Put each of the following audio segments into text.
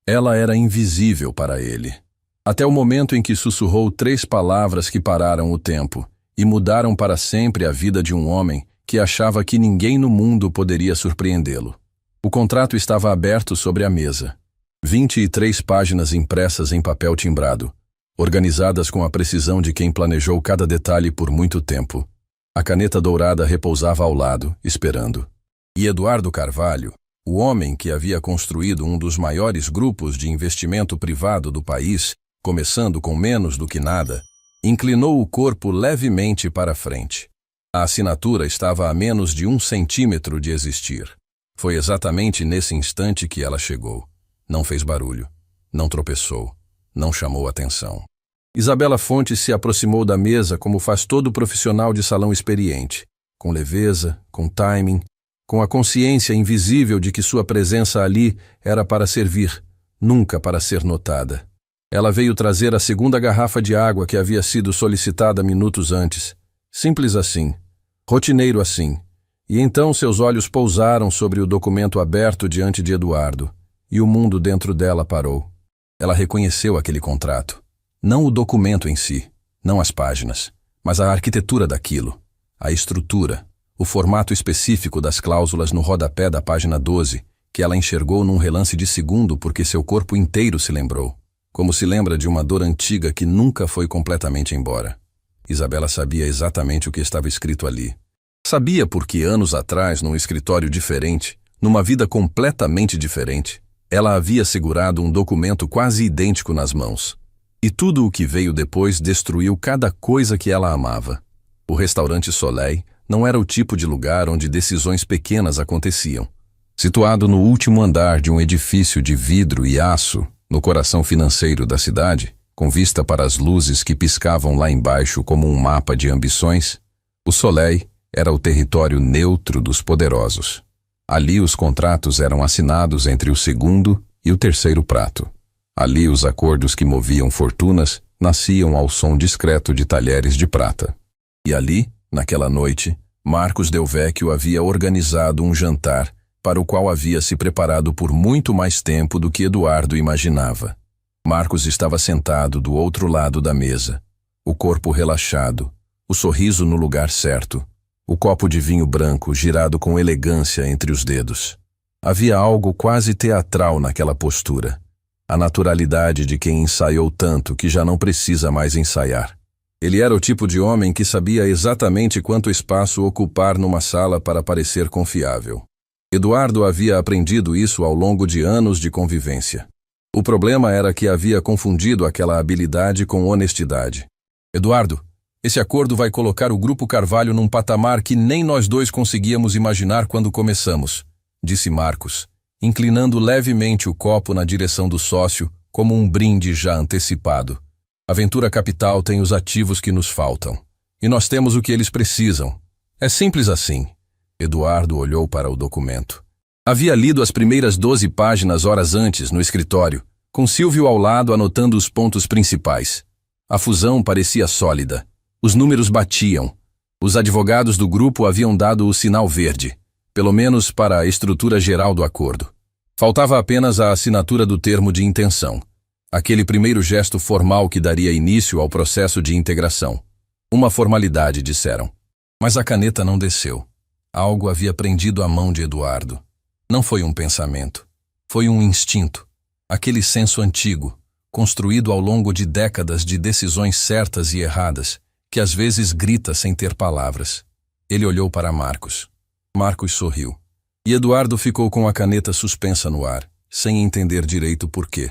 Ela era invisível para ele. Até o momento em que sussurrou 3 palavras que pararam o tempo e mudaram para sempre a vida de um homem que achava que ninguém no mundo poderia surpreendê-lo. O contrato estava aberto sobre a mesa. 23 páginas impressas em papel timbrado, organizadas com a precisão de quem planejou cada detalhe por muito tempo. A caneta dourada repousava ao lado, esperando. E Eduardo Carvalho, o homem que havia construído um dos maiores grupos de investimento privado do país, começando com menos do que nada, inclinou o corpo levemente para frente. A assinatura estava a menos de 1 centímetro de existir. Foi exatamente nesse instante que ela chegou. Não fez barulho, não tropeçou, não chamou atenção. Isabela Fontes se aproximou da mesa como faz todo profissional de salão experiente, com leveza, com timing, com a consciência invisível de que sua presença ali era para servir, nunca para ser notada. Ela veio trazer a 2ª garrafa de água que havia sido solicitada minutos antes. Simples assim, rotineiro assim. E então seus olhos pousaram sobre o documento aberto diante de Eduardo, e o mundo dentro dela parou. Ela reconheceu aquele contrato. Não o documento em si, não as páginas, mas a arquitetura daquilo, a estrutura, o formato específico das cláusulas no rodapé da página 12, que ela enxergou num relance de segundo porque seu corpo inteiro se lembrou, como se lembra de uma dor antiga que nunca foi completamente embora. Isabela sabia exatamente o que estava escrito ali. Sabia porque anos atrás, num escritório diferente, numa vida completamente diferente, ela havia segurado um documento quase idêntico nas mãos. E tudo o que veio depois destruiu cada coisa que ela amava. O restaurante Soleil não era o tipo de lugar onde decisões pequenas aconteciam. Situado no último andar de um edifício de vidro e aço, no coração financeiro da cidade, com vista para as luzes que piscavam lá embaixo como um mapa de ambições, o Soleil era o território neutro dos poderosos. Ali os contratos eram assinados entre o 2º e o 3º prato. Ali os acordos que moviam fortunas nasciam ao som discreto de talheres de prata. E ali, naquela noite, Marcos Del Vecchio havia organizado um jantar para o qual havia se preparado por muito mais tempo do que Eduardo imaginava. Marcos estava sentado do outro lado da mesa, o corpo relaxado, o sorriso no lugar certo, o copo de vinho branco girado com elegância entre os dedos. Havia algo quase teatral naquela postura. A naturalidade de quem ensaiou tanto que já não precisa mais ensaiar. Ele era o tipo de homem que sabia exatamente quanto espaço ocupar numa sala para parecer confiável. Eduardo havia aprendido isso ao longo de anos de convivência. O problema era que havia confundido aquela habilidade com honestidade. Eduardo, esse acordo vai colocar o Grupo Carvalho num patamar que nem nós dois conseguíamos imaginar quando começamos, disse Marcos, inclinando levemente o copo na direção do sócio, como um brinde já antecipado. A Ventura Capital tem os ativos que nos faltam. E nós temos o que eles precisam. É simples assim. Eduardo olhou para o documento. Havia lido as primeiras 12 páginas horas antes, no escritório, com Silvio ao lado anotando os pontos principais. A fusão parecia sólida. Os números batiam. Os advogados do grupo haviam dado o sinal verde, pelo menos para a estrutura geral do acordo. Faltava apenas a assinatura do termo de intenção, aquele primeiro gesto formal que daria início ao processo de integração. Uma formalidade, disseram. Mas a caneta não desceu. Algo havia prendido a mão de Eduardo. Não foi um pensamento. Foi um instinto. Aquele senso antigo, construído ao longo de décadas de decisões certas e erradas, que às vezes grita sem ter palavras. Ele olhou para Marcos. Marcos sorriu. E Eduardo ficou com a caneta suspensa no ar, sem entender direito por quê.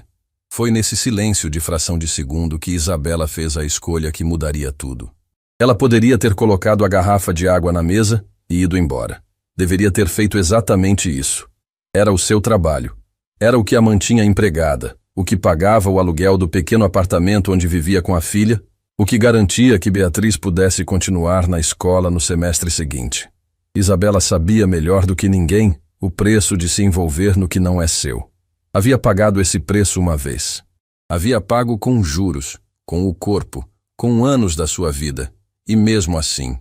Foi nesse silêncio de fração de segundo que Isabela fez a escolha que mudaria tudo. Ela poderia ter colocado a garrafa de água na mesa e ido embora. Deveria ter feito exatamente isso. Era o seu trabalho. Era o que a mantinha empregada, o que pagava o aluguel do pequeno apartamento onde vivia com a filha, o que garantia que Beatriz pudesse continuar na escola no semestre seguinte. Isabela sabia melhor do que ninguém o preço de se envolver no que não é seu. Havia pagado esse preço uma vez. Havia pago com juros, com o corpo, com anos da sua vida. E mesmo assim,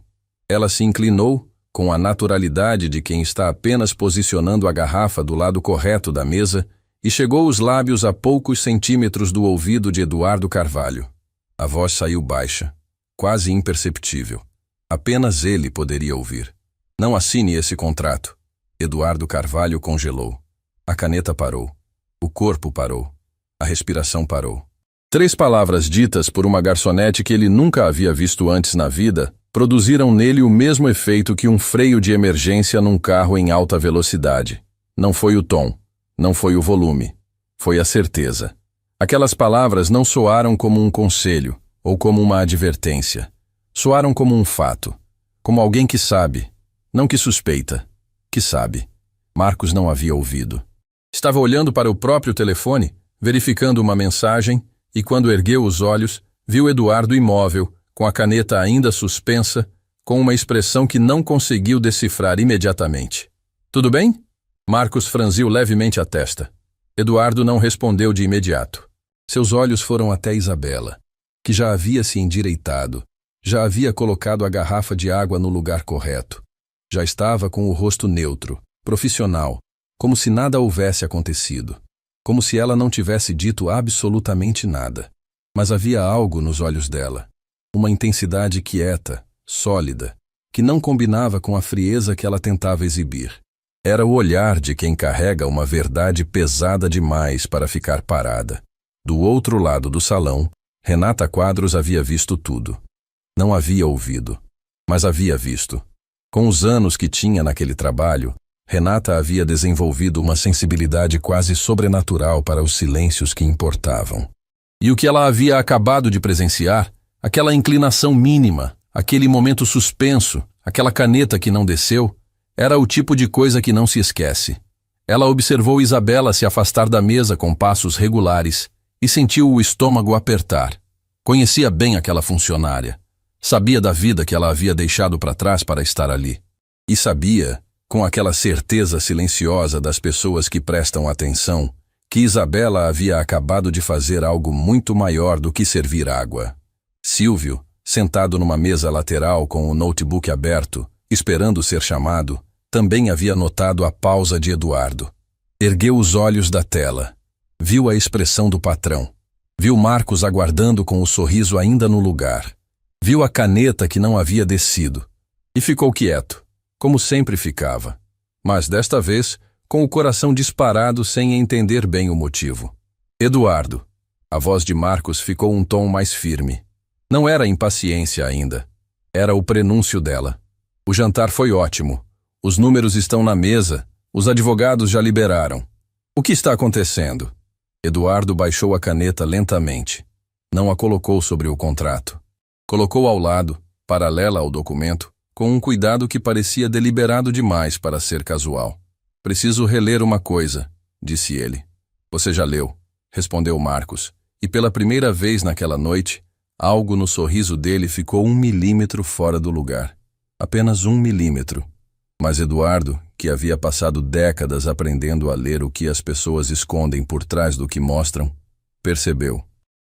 ela se inclinou, com a naturalidade de quem está apenas posicionando a garrafa do lado correto da mesa, e chegou os lábios a poucos centímetros do ouvido de Eduardo Carvalho. A voz saiu baixa, quase imperceptível. Apenas ele poderia ouvir. Não assine esse contrato. Eduardo Carvalho congelou. A caneta parou. O corpo parou. A respiração parou. 3 palavras ditas por uma garçonete que ele nunca havia visto antes na vida produziram nele o mesmo efeito que um freio de emergência num carro em alta velocidade. Não foi o tom, não foi o volume, foi a certeza. Aquelas palavras não soaram como um conselho ou como uma advertência. Soaram como um fato, como alguém que sabe, não que suspeita, que sabe. Marcos não havia ouvido. Estava olhando para o próprio telefone, verificando uma mensagem, e quando ergueu os olhos, viu Eduardo imóvel, com a caneta ainda suspensa, com uma expressão que não conseguiu decifrar imediatamente. Tudo bem? Marcos franziu levemente a testa. Eduardo não respondeu de imediato. Seus olhos foram até Isabela, que já havia se endireitado, já havia colocado a garrafa de água no lugar correto. Já estava com o rosto neutro, profissional, como se nada houvesse acontecido, como se ela não tivesse dito absolutamente nada. Mas havia algo nos olhos dela, uma intensidade quieta, sólida, que não combinava com a frieza que ela tentava exibir. Era o olhar de quem carrega uma verdade pesada demais para ficar parada. Do outro lado do salão, Renata Quadros havia visto tudo. Não havia ouvido, mas havia visto. Com os anos que tinha naquele trabalho, Renata havia desenvolvido uma sensibilidade quase sobrenatural para os silêncios que importavam. E o que ela havia acabado de presenciar, aquela inclinação mínima, aquele momento suspenso, aquela caneta que não desceu, era o tipo de coisa que não se esquece. Ela observou Isabela se afastar da mesa com passos regulares e sentiu o estômago apertar. Conhecia bem aquela funcionária. Sabia da vida que ela havia deixado para trás para estar ali. E sabia, com aquela certeza silenciosa das pessoas que prestam atenção, que Isabela havia acabado de fazer algo muito maior do que servir água. Silvio, sentado numa mesa lateral com o notebook aberto, esperando ser chamado, também havia notado a pausa de Eduardo. Ergueu os olhos da tela. Viu a expressão do patrão. Viu Marcos aguardando com o sorriso ainda no lugar. Viu a caneta que não havia descido. E ficou quieto, como sempre ficava. Mas desta vez, com o coração disparado sem entender bem o motivo. Eduardo. A voz de Marcos ficou um tom mais firme. Não era impaciência ainda. Era o prenúncio dela. O jantar foi ótimo. Os números estão na mesa. Os advogados já liberaram. O que está acontecendo? Eduardo baixou a caneta lentamente. Não a colocou sobre o contrato. Colocou ao lado, paralela ao documento, com um cuidado que parecia deliberado demais para ser casual. Preciso reler uma coisa, disse ele. Você já leu, respondeu Marcos, e pela primeira vez naquela noite, algo no sorriso dele ficou 1 milímetro fora do lugar. Apenas 1 milímetro. Mas Eduardo, que havia passado décadas aprendendo a ler o que as pessoas escondem por trás do que mostram, percebeu.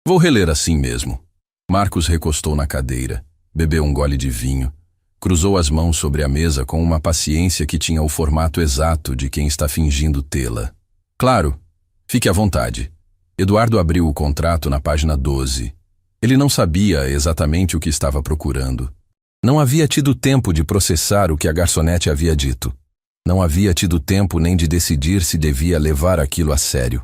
Vou reler assim mesmo. Marcos recostou na cadeira, bebeu um gole de vinho, cruzou as mãos sobre a mesa com uma paciência que tinha o formato exato de quem está fingindo tê-la. Claro, fique à vontade. Eduardo abriu o contrato na página 12. Ele não sabia exatamente o que estava procurando. Não havia tido tempo de processar o que a garçonete havia dito. Não havia tido tempo nem de decidir se devia levar aquilo a sério.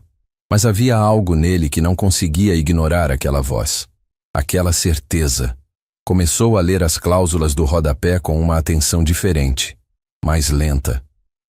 Mas havia algo nele que não conseguia ignorar aquela voz. Aquela certeza. Começou a ler as cláusulas do rodapé com uma atenção diferente, mais lenta,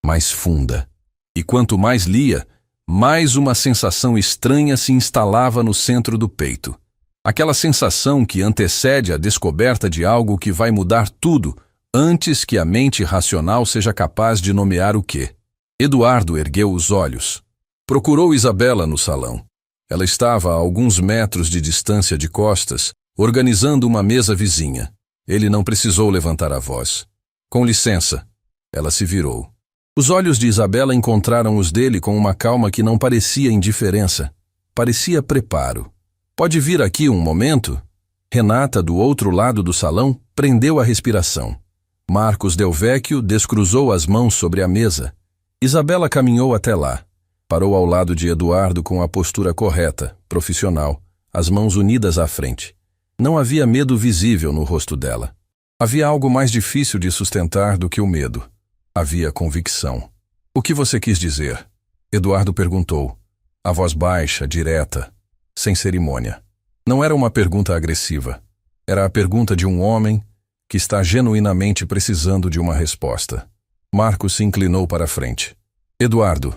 mais funda. E quanto mais lia, mais uma sensação estranha se instalava no centro do peito. Aquela sensação que antecede a descoberta de algo que vai mudar tudo antes que a mente racional seja capaz de nomear o quê. Eduardo ergueu os olhos. Procurou Isabela no salão. Ela estava a alguns metros de distância de costas, organizando uma mesa vizinha. Ele não precisou levantar a voz. Com licença. Ela se virou. Os olhos de Isabela encontraram os dele com uma calma que não parecia indiferença. Parecia preparo. Pode vir aqui um momento? Renata, do outro lado do salão, prendeu a respiração. Marcos Del Vecchio descruzou as mãos sobre a mesa. Isabela caminhou até lá. Parou ao lado de Eduardo com a postura correta, profissional, as mãos unidas à frente. Não havia medo visível no rosto dela. Havia algo mais difícil de sustentar do que o medo. Havia convicção. "O que você quis dizer?" Eduardo perguntou, a voz baixa, direta, sem cerimônia. Não era uma pergunta agressiva. Era a pergunta de um homem que está genuinamente precisando de uma resposta. Marcos se inclinou para a frente. "Eduardo,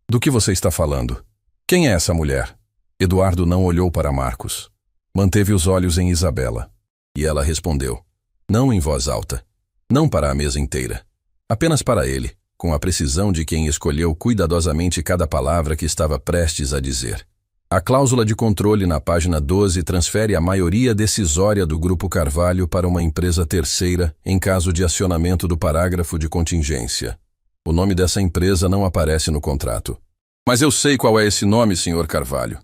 do que você está falando? Quem é essa mulher?" Eduardo não olhou para Marcos. Manteve os olhos em Isabela. E ela respondeu, não em voz alta, não para a mesa inteira, apenas para ele, com a precisão de quem escolheu cuidadosamente cada palavra que estava prestes a dizer. A cláusula de controle na página 12 transfere a maioria decisória do Grupo Carvalho para uma empresa terceira em caso de acionamento do parágrafo de contingência. O nome dessa empresa não aparece no contrato. "Mas eu sei qual é esse nome, Sr. Carvalho.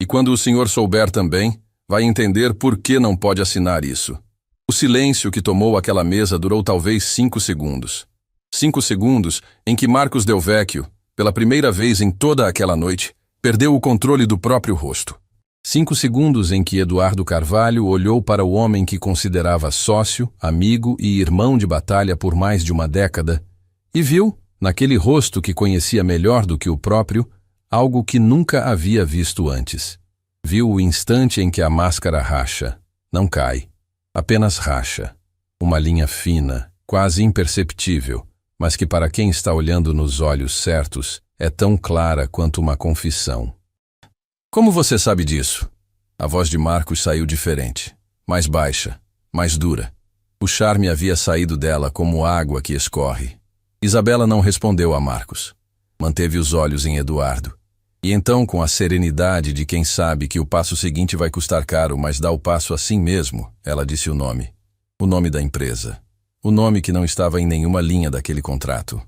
E quando o senhor souber também, vai entender por que não pode assinar isso." O silêncio que tomou aquela mesa durou talvez 5 segundos. 5 segundos em que Marcos Del Vecchio, pela primeira vez em toda aquela noite, perdeu o controle do próprio rosto. 5 segundos em que Eduardo Carvalho olhou para o homem que considerava sócio, amigo e irmão de batalha por mais de uma década e viu, naquele rosto que conhecia melhor do que o próprio, algo que nunca havia visto antes. Viu o instante em que a máscara racha, não cai, apenas racha. Uma linha fina, quase imperceptível, mas que para quem está olhando nos olhos certos, é tão clara quanto uma confissão. "Como você sabe disso?" A voz de Marcos saiu diferente, mais baixa, mais dura. O charme havia saído dela como água que escorre. Isabela não respondeu a Marcos. Manteve os olhos em Eduardo. E então, com a serenidade de quem sabe que o passo seguinte vai custar caro, mas dá o passo assim mesmo, ela disse o nome. O nome da empresa. O nome que não estava em nenhuma linha daquele contrato.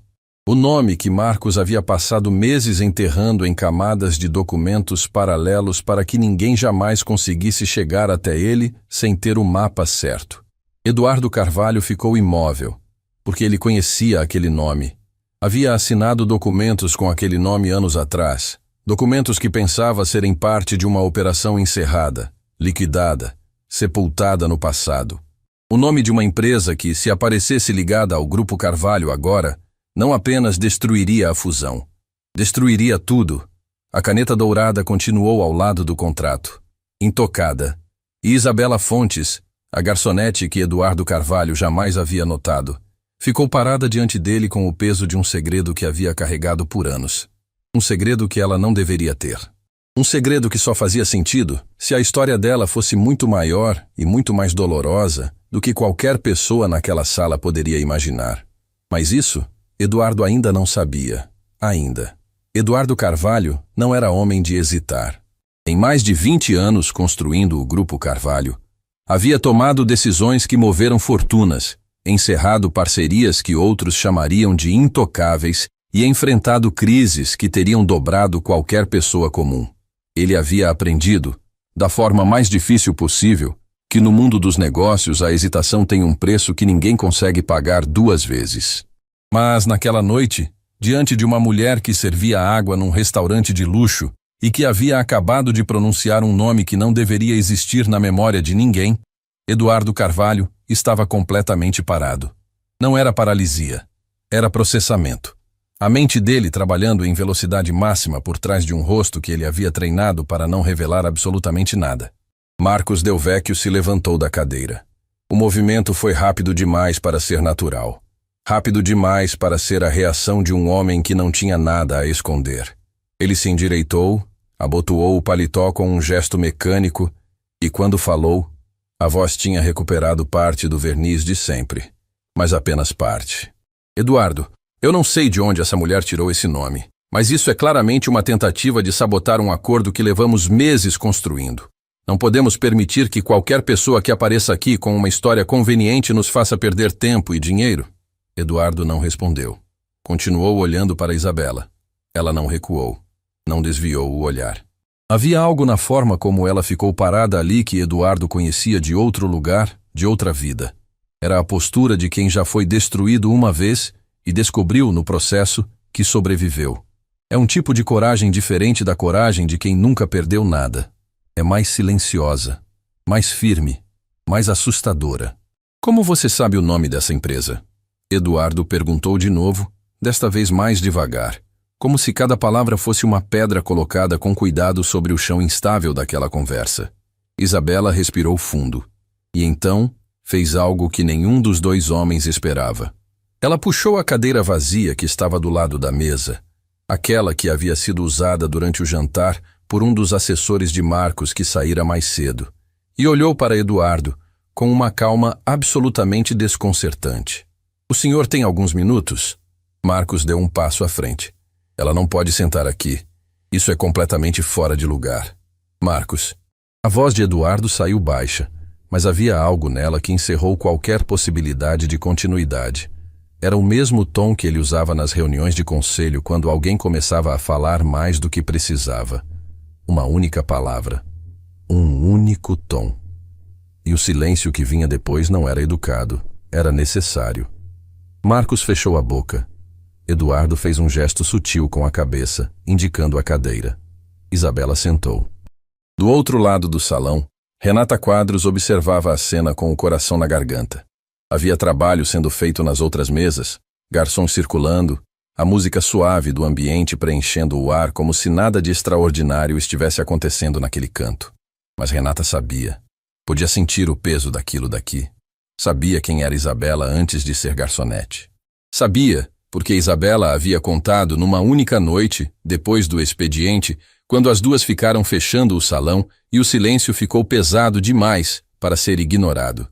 O nome que Marcos havia passado meses enterrando em camadas de documentos paralelos para que ninguém jamais conseguisse chegar até ele sem ter o mapa certo. Eduardo Carvalho ficou imóvel, porque ele conhecia aquele nome. Havia assinado documentos com aquele nome anos atrás, documentos que pensava serem parte de uma operação encerrada, liquidada, sepultada no passado. O nome de uma empresa que, se aparecesse ligada ao Grupo Carvalho agora, não apenas destruiria a fusão, destruiria tudo. A caneta dourada continuou ao lado do contrato, intocada, e Isabela Fontes, a garçonete que Eduardo Carvalho jamais havia notado, ficou parada diante dele com o peso de um segredo que havia carregado por anos. Um segredo que ela não deveria ter. Um segredo que só fazia sentido se a história dela fosse muito maior e muito mais dolorosa do que qualquer pessoa naquela sala poderia imaginar. Mas isso, Eduardo ainda não sabia. Ainda. Eduardo Carvalho não era homem de hesitar. Em mais de 20 anos construindo o Grupo Carvalho, havia tomado decisões que moveram fortunas, encerrado parcerias que outros chamariam de intocáveis e enfrentado crises que teriam dobrado qualquer pessoa comum. Ele havia aprendido, da forma mais difícil possível, que no mundo dos negócios a hesitação tem um preço que ninguém consegue pagar 2 vezes. Mas naquela noite, diante de uma mulher que servia água num restaurante de luxo e que havia acabado de pronunciar um nome que não deveria existir na memória de ninguém, Eduardo Carvalho estava completamente parado. Não era paralisia, era processamento. A mente dele trabalhando em velocidade máxima por trás de um rosto que ele havia treinado para não revelar absolutamente nada. Marcos Del Vecchio se levantou da cadeira. O movimento foi rápido demais para ser natural. Rápido demais para ser a reação de um homem que não tinha nada a esconder. Ele se endireitou, abotoou o paletó com um gesto mecânico e, quando falou, a voz tinha recuperado parte do verniz de sempre, mas apenas parte. "Eduardo, eu não sei de onde essa mulher tirou esse nome, mas isso é claramente uma tentativa de sabotar um acordo que levamos meses construindo. Não podemos permitir que qualquer pessoa que apareça aqui com uma história conveniente nos faça perder tempo e dinheiro." Eduardo não respondeu. Continuou olhando para Isabela. Ela não recuou, não desviou o olhar. Havia algo na forma como ela ficou parada ali que Eduardo conhecia de outro lugar, de outra vida. Era a postura de quem já foi destruído uma vez e descobriu, no processo, que sobreviveu. É um tipo de coragem diferente da coragem de quem nunca perdeu nada. É mais silenciosa, mais firme, mais assustadora. Como você sabe o nome dessa empresa? Eduardo perguntou de novo, desta vez mais devagar, como se cada palavra fosse uma pedra colocada com cuidado sobre o chão instável daquela conversa. Isabela respirou fundo. E então fez algo que nenhum dos dois homens esperava. Ela puxou a cadeira vazia que estava do lado da mesa, aquela que havia sido usada durante o jantar por um dos assessores de Marcos que saíra mais cedo, e olhou para Eduardo com uma calma absolutamente desconcertante. O senhor tem alguns minutos? Marcos deu um passo à frente. Ela não pode sentar aqui. Isso é completamente fora de lugar. Marcos. A voz de Eduardo saiu baixa, mas havia algo nela que encerrou qualquer possibilidade de continuidade. Era o mesmo tom que ele usava nas reuniões de conselho quando alguém começava a falar mais do que precisava. Uma única palavra. Um único tom. E o silêncio que vinha depois não era educado, era necessário. Marcos fechou a boca. Eduardo fez um gesto sutil com a cabeça, indicando a cadeira. Isabela sentou. Do outro lado do salão, Renata Quadros observava a cena com o coração na garganta. Havia trabalho sendo feito nas outras mesas, garçons circulando, a música suave do ambiente preenchendo o ar como se nada de extraordinário estivesse acontecendo naquele canto. Mas Renata sabia. Podia sentir o peso daquilo daqui. Sabia quem era Isabela antes de ser garçonete. Sabia, porque Isabela havia contado numa única noite, depois do expediente, quando as duas ficaram fechando o salão e o silêncio ficou pesado demais para ser ignorado.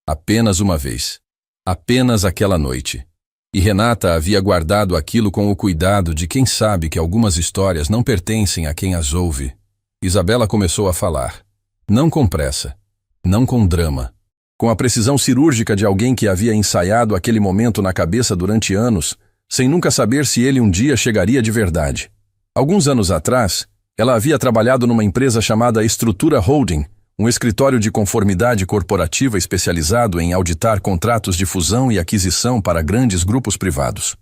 Apenas uma vez. Apenas aquela noite. E Renata havia guardado aquilo com o cuidado de quem sabe que algumas histórias não pertencem a quem as ouve. Isabela começou a falar. Não com pressa. Não com drama. Com a precisão cirúrgica de alguém que havia ensaiado aquele momento na cabeça durante anos, sem nunca saber se ele um dia chegaria de verdade. Alguns anos atrás, ela havia trabalhado numa empresa chamada Estrutura Holding, um escritório de conformidade corporativa especializado em auditar contratos de fusão e aquisição para grandes grupos privados.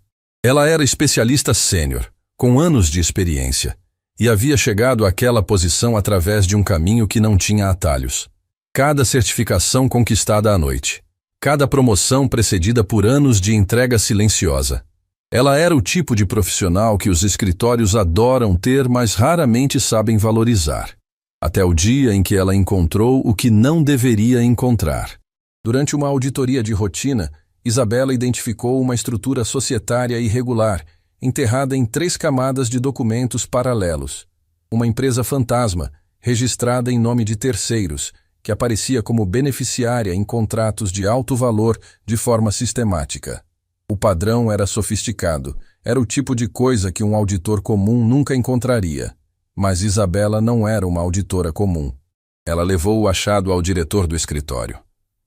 Ela era especialista sênior, com anos de experiência, e havia chegado àquela posição através de um caminho que não tinha atalhos. Cada certificação conquistada à noite, cada promoção precedida por anos de entrega silenciosa. Ela era o tipo de profissional que os escritórios adoram ter, mas raramente sabem valorizar. Até o dia em que ela encontrou o que não deveria encontrar. Durante uma auditoria de rotina, Isabela identificou uma estrutura societária irregular, enterrada em 3 camadas de documentos paralelos. Uma empresa fantasma, registrada em nome de terceiros, que aparecia como beneficiária em contratos de alto valor de forma sistemática. O padrão era sofisticado, era o tipo de coisa que um auditor comum nunca encontraria. Mas Isabela não era uma auditora comum. Ela levou o achado ao diretor do escritório.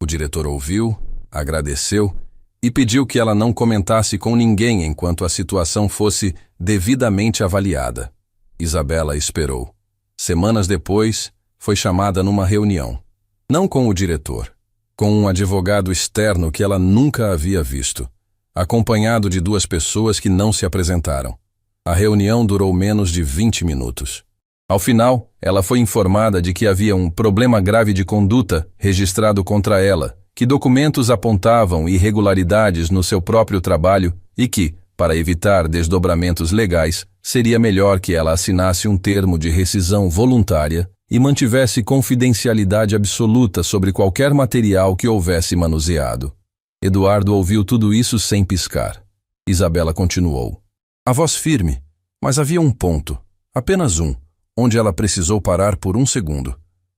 O diretor ouviu, agradeceu e pediu que ela não comentasse com ninguém enquanto a situação fosse devidamente avaliada. Isabela esperou. Semanas depois, foi chamada numa reunião. Não com o diretor, com um advogado externo que ela nunca havia visto, acompanhado de 2 pessoas que não se apresentaram. A reunião durou menos de 20 minutos. Ao final, ela foi informada de que havia um problema grave de conduta registrado contra ela, que documentos apontavam irregularidades no seu próprio trabalho e que, para evitar desdobramentos legais, seria melhor que ela assinasse um termo de rescisão voluntária e mantivesse confidencialidade absoluta sobre qualquer material que houvesse manuseado. Eduardo ouviu tudo isso sem piscar. Isabela continuou. A voz firme, mas havia um ponto, apenas um, onde ela precisou parar por 1 segundo.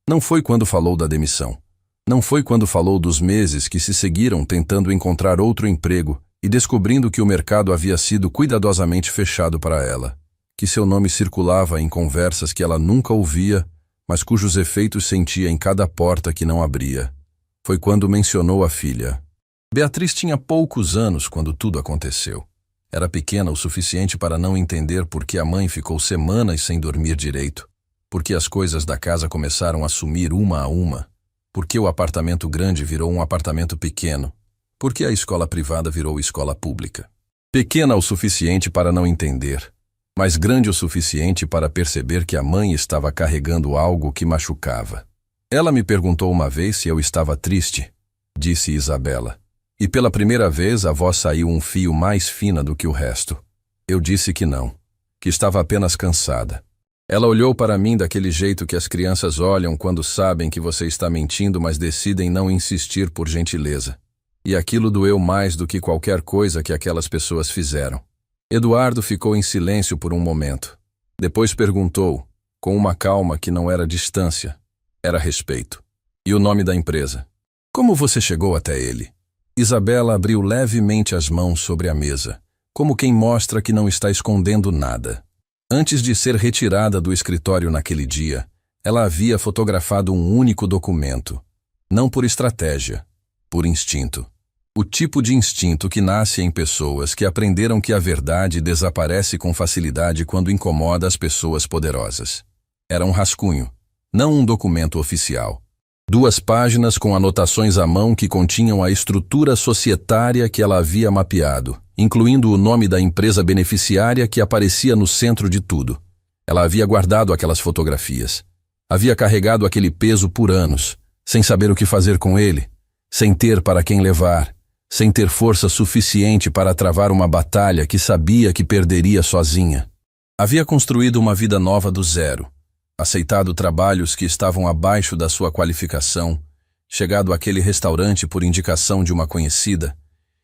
Não foi quando falou da demissão. Não foi quando falou dos meses que se seguiram tentando encontrar outro emprego e descobrindo que o mercado havia sido cuidadosamente fechado para ela, que seu nome circulava em conversas que ela nunca ouvia, mas cujos efeitos sentia em cada porta que não abria. Foi quando mencionou a filha. Beatriz tinha poucos anos quando tudo aconteceu. Era pequena o suficiente para não entender por que a mãe ficou semanas sem dormir direito, por que as coisas da casa começaram a sumir uma a uma, por que o apartamento grande virou um apartamento pequeno, por que a escola privada virou escola pública. Pequena o suficiente para não entender, mas grande o suficiente para perceber que a mãe estava carregando algo que machucava. Ela me perguntou uma vez se eu estava triste, disse Isabela, e pela primeira vez a voz saiu um fio mais fina do que o resto. Eu disse que não, que estava apenas cansada. Ela olhou para mim daquele jeito que as crianças olham quando sabem que você está mentindo, mas decidem não insistir por gentileza. E aquilo doeu mais do que qualquer coisa que aquelas pessoas fizeram. Eduardo ficou em silêncio por um momento. Depois perguntou, com uma calma que não era distância, era respeito. E o nome da empresa? Como você chegou até ele? Isabela abriu levemente as mãos sobre a mesa, como quem mostra que não está escondendo nada. Antes de ser retirada do escritório naquele dia, ela havia fotografado um único documento. Não por estratégia, por instinto. O tipo de instinto que nasce em pessoas que aprenderam que a verdade desaparece com facilidade quando incomoda as pessoas poderosas. Era um rascunho, não um documento oficial. 2 páginas com anotações à mão que continham a estrutura societária que ela havia mapeado, incluindo o nome da empresa beneficiária que aparecia no centro de tudo. Ela havia guardado aquelas fotografias. Havia carregado aquele peso por anos, sem saber o que fazer com ele, sem ter para quem levar, sem ter força suficiente para travar uma batalha que sabia que perderia sozinha. Havia construído uma vida nova do zero, aceitado trabalhos que estavam abaixo da sua qualificação, chegado àquele restaurante por indicação de uma conhecida,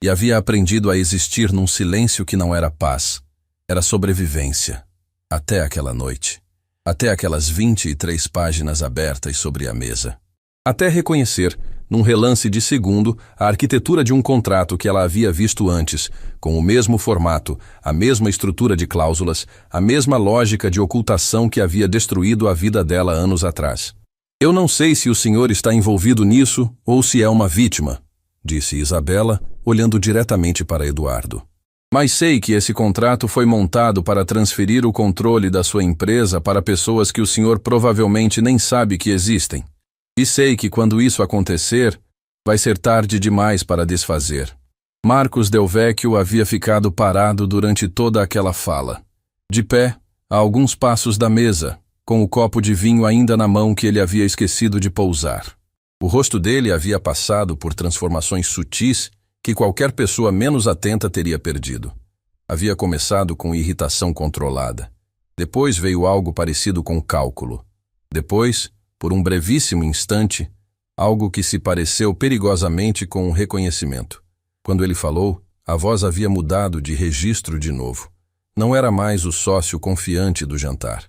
e havia aprendido a existir num silêncio que não era paz, era sobrevivência. Até aquela noite. Até aquelas 23 páginas abertas sobre a mesa. Até reconhecer, num relance de segundo, a arquitetura de um contrato que ela havia visto antes, com o mesmo formato, a mesma estrutura de cláusulas, a mesma lógica de ocultação que havia destruído a vida dela anos atrás. Eu não sei se o senhor está envolvido nisso ou se é uma vítima, disse Isabela, olhando diretamente para Eduardo. Mas sei que esse contrato foi montado para transferir o controle da sua empresa para pessoas que o senhor provavelmente nem sabe que existem. E sei que quando isso acontecer, vai ser tarde demais para desfazer. Marcos Del Vecchio havia ficado parado durante toda aquela fala, de pé, a alguns passos da mesa, com o copo de vinho ainda na mão que ele havia esquecido de pousar. O rosto dele havia passado por transformações sutis que qualquer pessoa menos atenta teria perdido. Havia começado com irritação controlada. Depois veio algo parecido com cálculo. Depois, por um brevíssimo instante, algo que se pareceu perigosamente com um reconhecimento. Quando ele falou, a voz havia mudado de registro de novo. Não era mais o sócio confiante do jantar.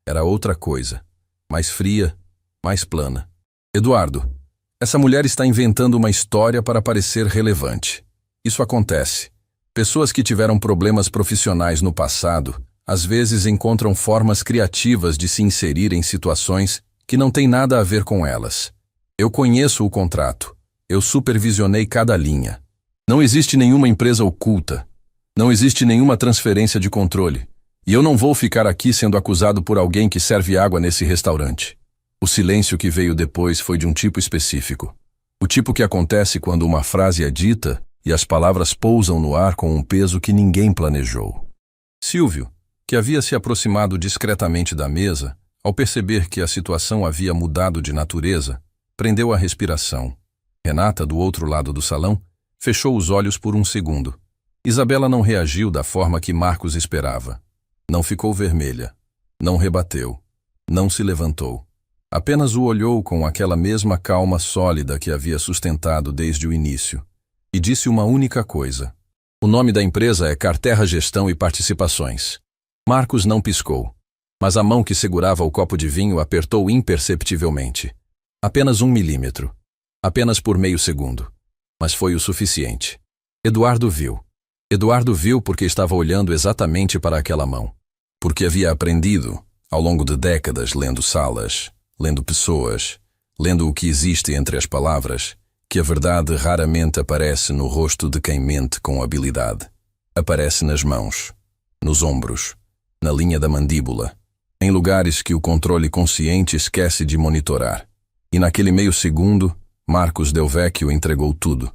Era outra coisa, mais fria, mais plana. Eduardo, essa mulher está inventando uma história para parecer relevante. Isso acontece. Pessoas que tiveram problemas profissionais no passado, às vezes encontram formas criativas de se inserir em situações que não têm nada a ver com elas. Eu conheço o contrato. Eu supervisionei cada linha. Não existe nenhuma empresa oculta. Não existe nenhuma transferência de controle. E eu não vou ficar aqui sendo acusado por alguém que serve água nesse restaurante. O silêncio que veio depois foi de um tipo específico. O tipo que acontece quando uma frase é dita e as palavras pousam no ar com um peso que ninguém planejou. Silvio, que havia se aproximado discretamente da mesa, ao perceber que a situação havia mudado de natureza, prendeu a respiração. Renata, do outro lado do salão, fechou os olhos por um segundo. Isabela não reagiu da forma que Marcos esperava. Não ficou vermelha. Não rebateu. Não se levantou. Apenas o olhou com aquela mesma calma sólida que havia sustentado desde o início. E disse uma única coisa. O nome da empresa é Carterra Gestão e Participações. Marcos não piscou, mas a mão que segurava o copo de vinho apertou imperceptivelmente. Apenas 1 milímetro. Apenas por meio segundo. Mas foi o suficiente. Eduardo viu. Eduardo viu porque estava olhando exatamente para aquela mão. Porque havia aprendido, ao longo de décadas, lendo salas, lendo pessoas, lendo o que existe entre as palavras, que a verdade raramente aparece no rosto de quem mente com habilidade. Aparece nas mãos, nos ombros, na linha da mandíbula, em lugares que o controle consciente esquece de monitorar. E naquele meio segundo, Marcos Del Vecchio entregou tudo.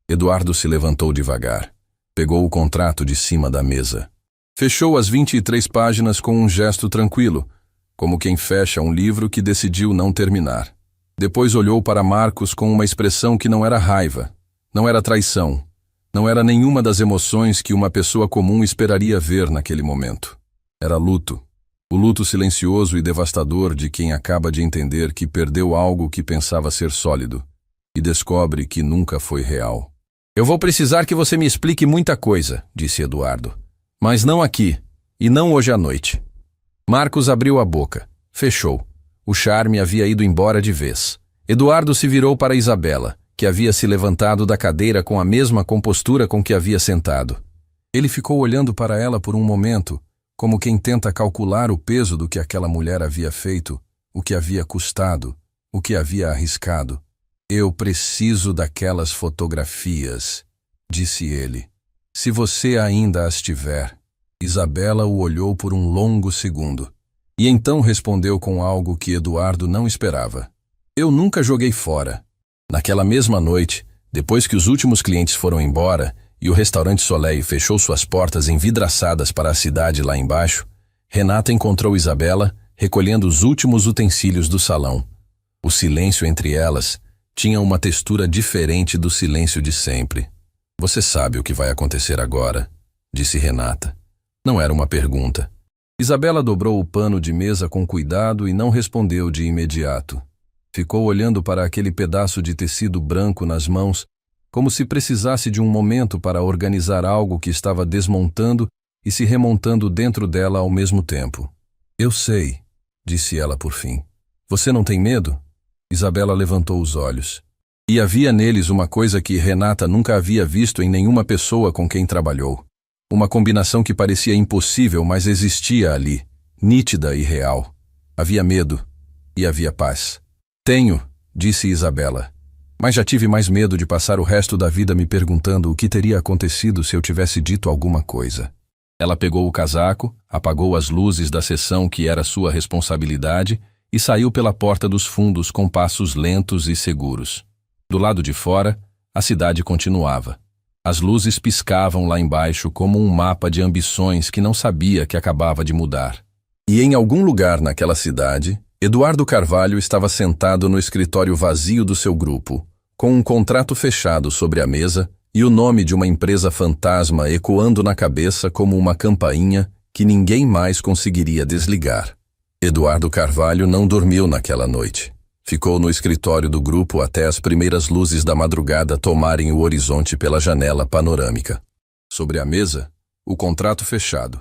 Eduardo se levantou devagar, pegou o contrato de cima da mesa. Fechou as 23 páginas com um gesto tranquilo, como quem fecha um livro que decidiu não terminar. Depois olhou para Marcos com uma expressão que não era raiva, não era traição, não era nenhuma das emoções que uma pessoa comum esperaria ver naquele momento. Era luto. O luto silencioso e devastador de quem acaba de entender que perdeu algo que pensava ser sólido e descobre que nunca foi real. Eu vou precisar que você me explique muita coisa, disse Eduardo. Mas não aqui, e não hoje à noite. Marcos abriu a boca. Fechou. O charme havia ido embora de vez. Eduardo se virou para Isabela, que havia se levantado da cadeira com a mesma compostura com que havia sentado. Ele ficou olhando para ela por um momento, como quem tenta calcular o peso do que aquela mulher havia feito, o que havia custado, o que havia arriscado. Eu preciso daquelas fotografias, disse ele. Se você ainda as tiver. Isabela o olhou por um longo segundo. E então respondeu com algo que Eduardo não esperava. Eu nunca joguei fora. Naquela mesma noite, depois que os últimos clientes foram embora e o restaurante Soleil fechou suas portas envidraçadas para a cidade lá embaixo, Renata encontrou Isabela recolhendo os últimos utensílios do salão. O silêncio entre elas tinha uma textura diferente do silêncio de sempre. Você sabe o que vai acontecer agora, disse Renata. Não era uma pergunta. Isabela dobrou o pano de mesa com cuidado e não respondeu de imediato. Ficou olhando para aquele pedaço de tecido branco nas mãos, como se precisasse de um momento para organizar algo que estava desmontando e se remontando dentro dela ao mesmo tempo. Eu sei, disse ela por fim. Você não tem medo? Isabela levantou os olhos. E havia neles uma coisa que Renata nunca havia visto em nenhuma pessoa com quem trabalhou. Uma combinação que parecia impossível, mas existia ali, nítida e real. Havia medo e havia paz. Tenho, disse Isabela, mas já tive mais medo de passar o resto da vida me perguntando o que teria acontecido se eu tivesse dito alguma coisa. Ela pegou o casaco, apagou as luzes da sessão que era sua responsabilidade e saiu pela porta dos fundos com passos lentos e seguros. Do lado de fora, a cidade continuava. As luzes piscavam lá embaixo como um mapa de ambições que não sabia que acabava de mudar. E em algum lugar naquela cidade, Eduardo Carvalho estava sentado no escritório vazio do seu grupo, com um contrato fechado sobre a mesa e o nome de uma empresa fantasma ecoando na cabeça como uma campainha que ninguém mais conseguiria desligar. Eduardo Carvalho não dormiu naquela noite. Ficou no escritório do grupo até as primeiras luzes da madrugada tomarem o horizonte pela janela panorâmica. Sobre a mesa, o contrato fechado.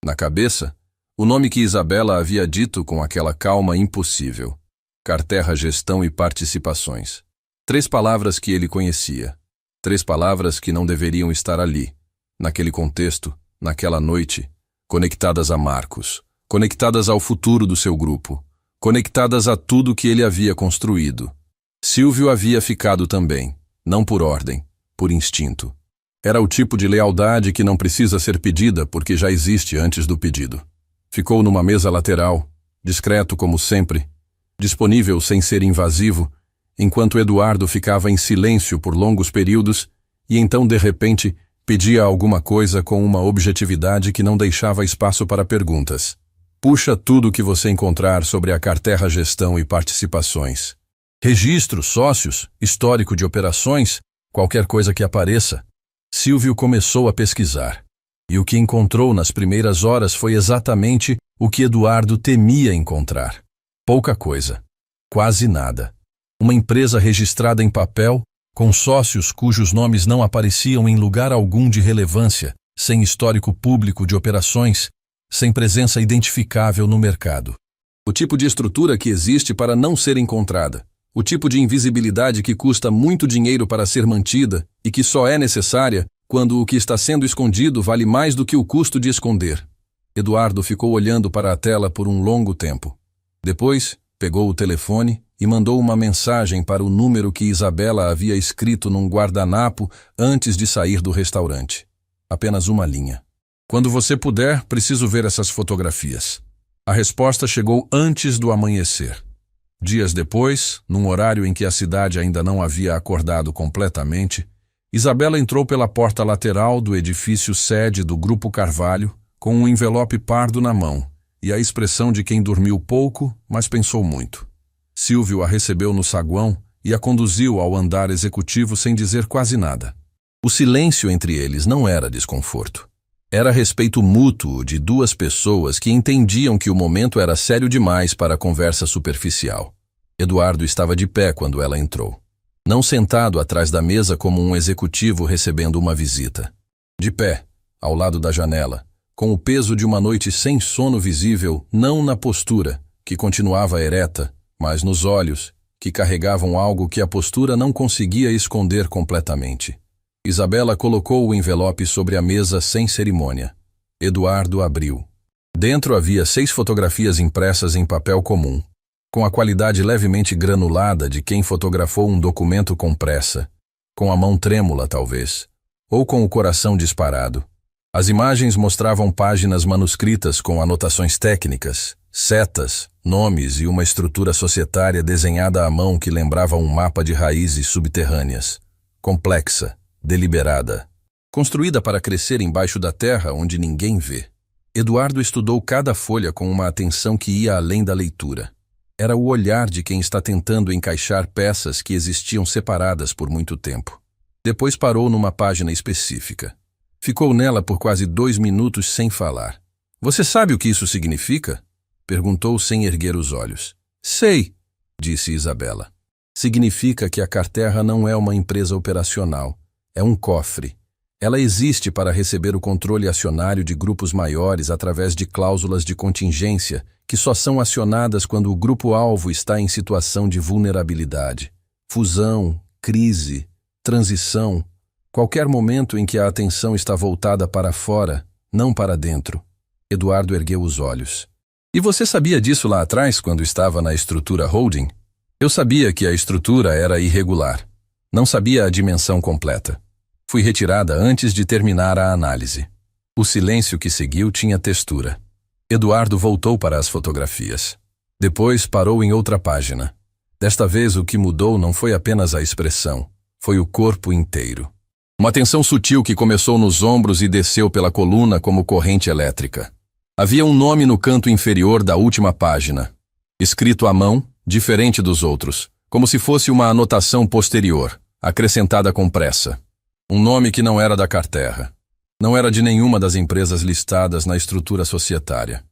Na cabeça, o nome que Isabela havia dito com aquela calma impossível. Carterra Gestão e Participações. 3 palavras que ele conhecia. 3 palavras que não deveriam estar ali, naquele contexto, naquela noite, conectadas a Marcos, conectadas ao futuro do seu grupo, conectadas a tudo que ele havia construído. Silvio havia ficado também, não por ordem, por instinto. Era o tipo de lealdade que não precisa ser pedida porque já existe antes do pedido. Ficou numa mesa lateral, discreto como sempre, disponível sem ser invasivo, enquanto Eduardo ficava em silêncio por longos períodos e então, de repente, pedia alguma coisa com uma objetividade que não deixava espaço para perguntas. Puxa tudo o que você encontrar sobre a Carterra Gestão e Participações. Registros, sócios, histórico de operações, qualquer coisa que apareça. Silvio começou a pesquisar. E o que encontrou nas primeiras horas foi exatamente o que Eduardo temia encontrar. Pouca coisa. Quase nada. Uma empresa registrada em papel, com sócios cujos nomes não apareciam em lugar algum de relevância, sem histórico público de operações, sem presença identificável no mercado. O tipo de estrutura que existe para não ser encontrada. O tipo de invisibilidade que custa muito dinheiro para ser mantida e que só é necessária quando o que está sendo escondido vale mais do que o custo de esconder. Eduardo ficou olhando para a tela por um longo tempo. Depois, pegou o telefone e mandou uma mensagem para o número que Isabela havia escrito num guardanapo antes de sair do restaurante. Apenas uma linha. Quando você puder, preciso ver essas fotografias. A resposta chegou antes do amanhecer. Dias depois, num horário em que a cidade ainda não havia acordado completamente, Isabela entrou pela porta lateral do edifício sede do Grupo Carvalho, com um envelope pardo na mão e a expressão de quem dormiu pouco, mas pensou muito. Silvio a recebeu no saguão e a conduziu ao andar executivo sem dizer quase nada. O silêncio entre eles não era desconforto. Era respeito mútuo de duas pessoas que entendiam que o momento era sério demais para a conversa superficial. Eduardo estava de pé quando ela entrou. Não sentado atrás da mesa como um executivo recebendo uma visita. De pé, ao lado da janela, com o peso de uma noite sem sono visível, não na postura, que continuava ereta, mas nos olhos, que carregavam algo que a postura não conseguia esconder completamente. Isabela colocou o envelope sobre a mesa sem cerimônia. Eduardo abriu. Dentro havia 6 fotografias impressas em papel comum, com a qualidade levemente granulada de quem fotografou um documento com pressa, com a mão trêmula talvez, ou com o coração disparado. As imagens mostravam páginas manuscritas com anotações técnicas, setas, nomes e uma estrutura societária desenhada à mão que lembrava um mapa de raízes subterrâneas, complexa, deliberada, construída para crescer embaixo da terra onde ninguém vê. Eduardo estudou cada folha com uma atenção que ia além da leitura. Era o olhar de quem está tentando encaixar peças que existiam separadas por muito tempo. Depois parou numa página específica. Ficou nela por quase 2 minutos sem falar. "Você sabe o que isso significa?" perguntou sem erguer os olhos. "Sei", disse Isabela. "Significa que a Carterra não é uma empresa operacional. É um cofre. Ela existe para receber o controle acionário de grupos maiores através de cláusulas de contingência que só são acionadas quando o grupo-alvo está em situação de vulnerabilidade. Fusão, crise, transição, qualquer momento em que a atenção está voltada para fora, não para dentro." Eduardo ergueu os olhos. "E você sabia disso lá atrás, quando estava na estrutura holding?" "Eu sabia que a estrutura era irregular. Não sabia a dimensão completa. Fui retirada antes de terminar a análise." O silêncio que seguiu tinha textura. Eduardo voltou para as fotografias. Depois parou em outra página. Desta vez o que mudou não foi apenas a expressão, foi o corpo inteiro. Uma tensão sutil que começou nos ombros e desceu pela coluna como corrente elétrica. Havia um nome no canto inferior da última página, escrito à mão, diferente dos outros, como se fosse uma anotação posterior, acrescentada com pressa. Um nome que não era da Carterra. Não era de nenhuma das empresas listadas na estrutura societária.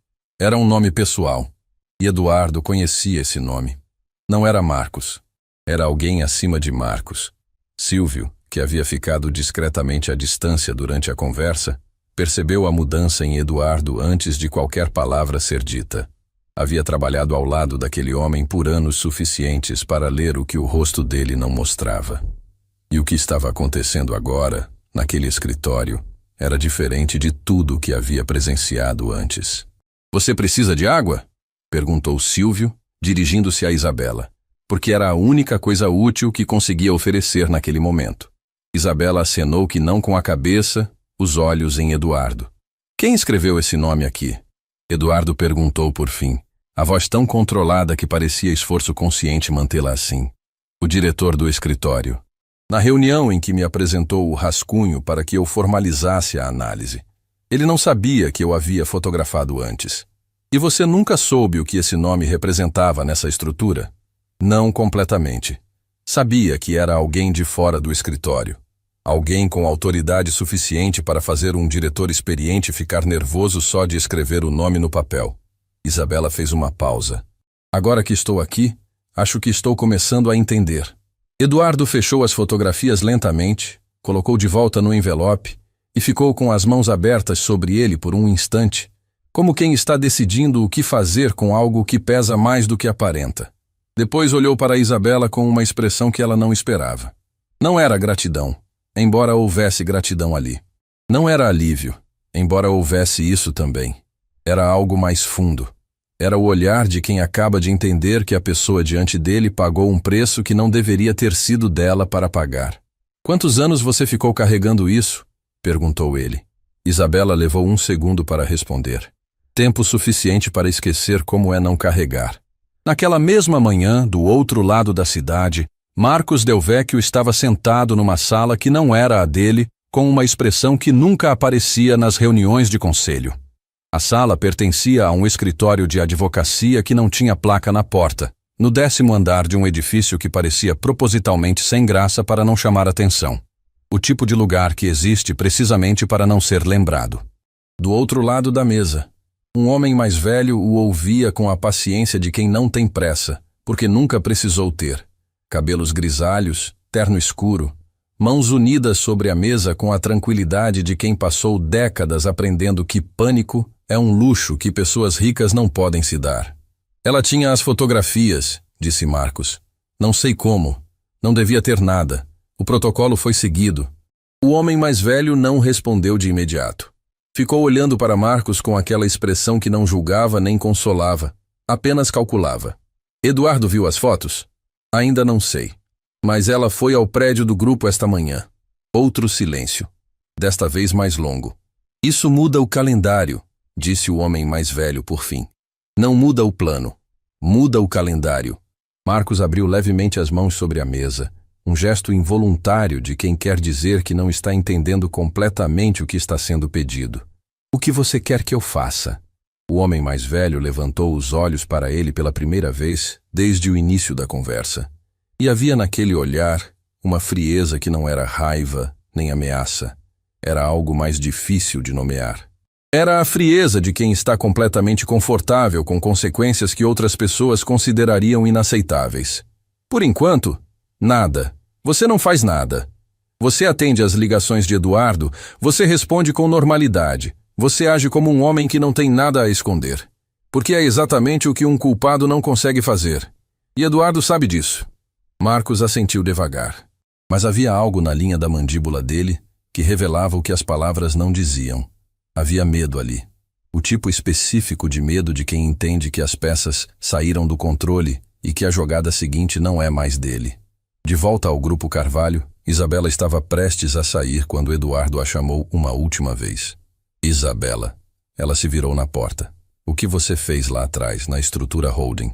Era um nome pessoal. E Eduardo conhecia esse nome. Não era Marcos. Era alguém acima de Marcos. Silvio, que havia ficado discretamente à distância durante a conversa, percebeu a mudança em Eduardo antes de qualquer palavra ser dita. Havia trabalhado ao lado daquele homem por anos suficientes para ler o que o rosto dele não mostrava. E o que estava acontecendo agora, naquele escritório, era diferente de tudo o que havia presenciado antes. "Você precisa de água?" perguntou Silvio, dirigindo-se a Isabela, porque era a única coisa útil que conseguia oferecer naquele momento. Isabela acenou que não com a cabeça, os olhos em Eduardo. "Quem escreveu esse nome aqui?" Eduardo perguntou por fim, a voz tão controlada que parecia esforço consciente mantê-la assim. "O diretor do escritório. Na reunião em que me apresentou o rascunho para que eu formalizasse a análise. Ele não sabia que eu havia fotografado antes. E você nunca soube o que esse nome representava nessa estrutura?" "Não completamente. Sabia que era alguém de fora do escritório. Alguém com autoridade suficiente para fazer um diretor experiente ficar nervoso só de escrever o nome no papel." Isabela fez uma pausa. "Agora que estou aqui, acho que estou começando a entender." Eduardo fechou as fotografias lentamente, colocou de volta no envelope e ficou com as mãos abertas sobre ele por um instante, como quem está decidindo o que fazer com algo que pesa mais do que aparenta. Depois olhou para Isabela com uma expressão que ela não esperava. Não era gratidão, embora houvesse gratidão ali. Não era alívio, embora houvesse isso também. Era algo mais fundo. Era o olhar de quem acaba de entender que a pessoa diante dele pagou um preço que não deveria ter sido dela para pagar. "Quantos anos você ficou carregando isso?" perguntou ele. Isabela levou 1 segundo para responder. Tempo suficiente para esquecer como é não carregar. Naquela mesma manhã, do outro lado da cidade, Marcos Del Vecchio estava sentado numa sala que não era a dele, com uma expressão que nunca aparecia nas reuniões de conselho. A sala pertencia a um escritório de advocacia que não tinha placa na porta, no 10º andar de um edifício que parecia propositalmente sem graça para não chamar atenção. O tipo de lugar que existe precisamente para não ser lembrado. Do outro lado da mesa, um homem mais velho o ouvia com a paciência de quem não tem pressa, porque nunca precisou ter. Cabelos grisalhos, terno escuro, mãos unidas sobre a mesa com a tranquilidade de quem passou décadas aprendendo que pânico é um luxo que pessoas ricas não podem se dar. Ela tinha as fotografias, disse Marcos. Não sei como. Não devia ter nada. O protocolo foi seguido. O homem mais velho não respondeu de imediato. Ficou olhando para Marcos com aquela expressão que não julgava nem consolava, apenas calculava. Eduardo viu as fotos? Ainda não sei. Mas ela foi ao prédio do grupo esta manhã. Outro silêncio. Desta vez mais longo. Isso muda o calendário, disse o homem mais velho por fim. Não muda o plano. Muda o calendário. Marcos abriu levemente as mãos sobre a mesa, um gesto involuntário de quem quer dizer que não está entendendo completamente o que está sendo pedido. O que você quer que eu faça? O homem mais velho levantou os olhos para ele pela primeira vez desde o início da conversa. E havia naquele olhar uma frieza que não era raiva nem ameaça. Era algo mais difícil de nomear. Era a frieza de quem está completamente confortável com consequências que outras pessoas considerariam inaceitáveis. Por enquanto, nada. Você não faz nada. Você atende às ligações de Eduardo, você responde com normalidade. Você age como um homem que não tem nada a esconder. Porque é exatamente o que um culpado não consegue fazer. E Eduardo sabe disso. Marcos assentiu devagar. Mas havia algo na linha da mandíbula dele que revelava o que as palavras não diziam. Havia medo ali. O tipo específico de medo de quem entende que as peças saíram do controle e que a jogada seguinte não é mais dele. De volta ao Grupo Carvalho, Isabela estava prestes a sair quando Eduardo a chamou uma última vez. Isabela. Ela se virou na porta. O que você fez lá atrás, na estrutura holding?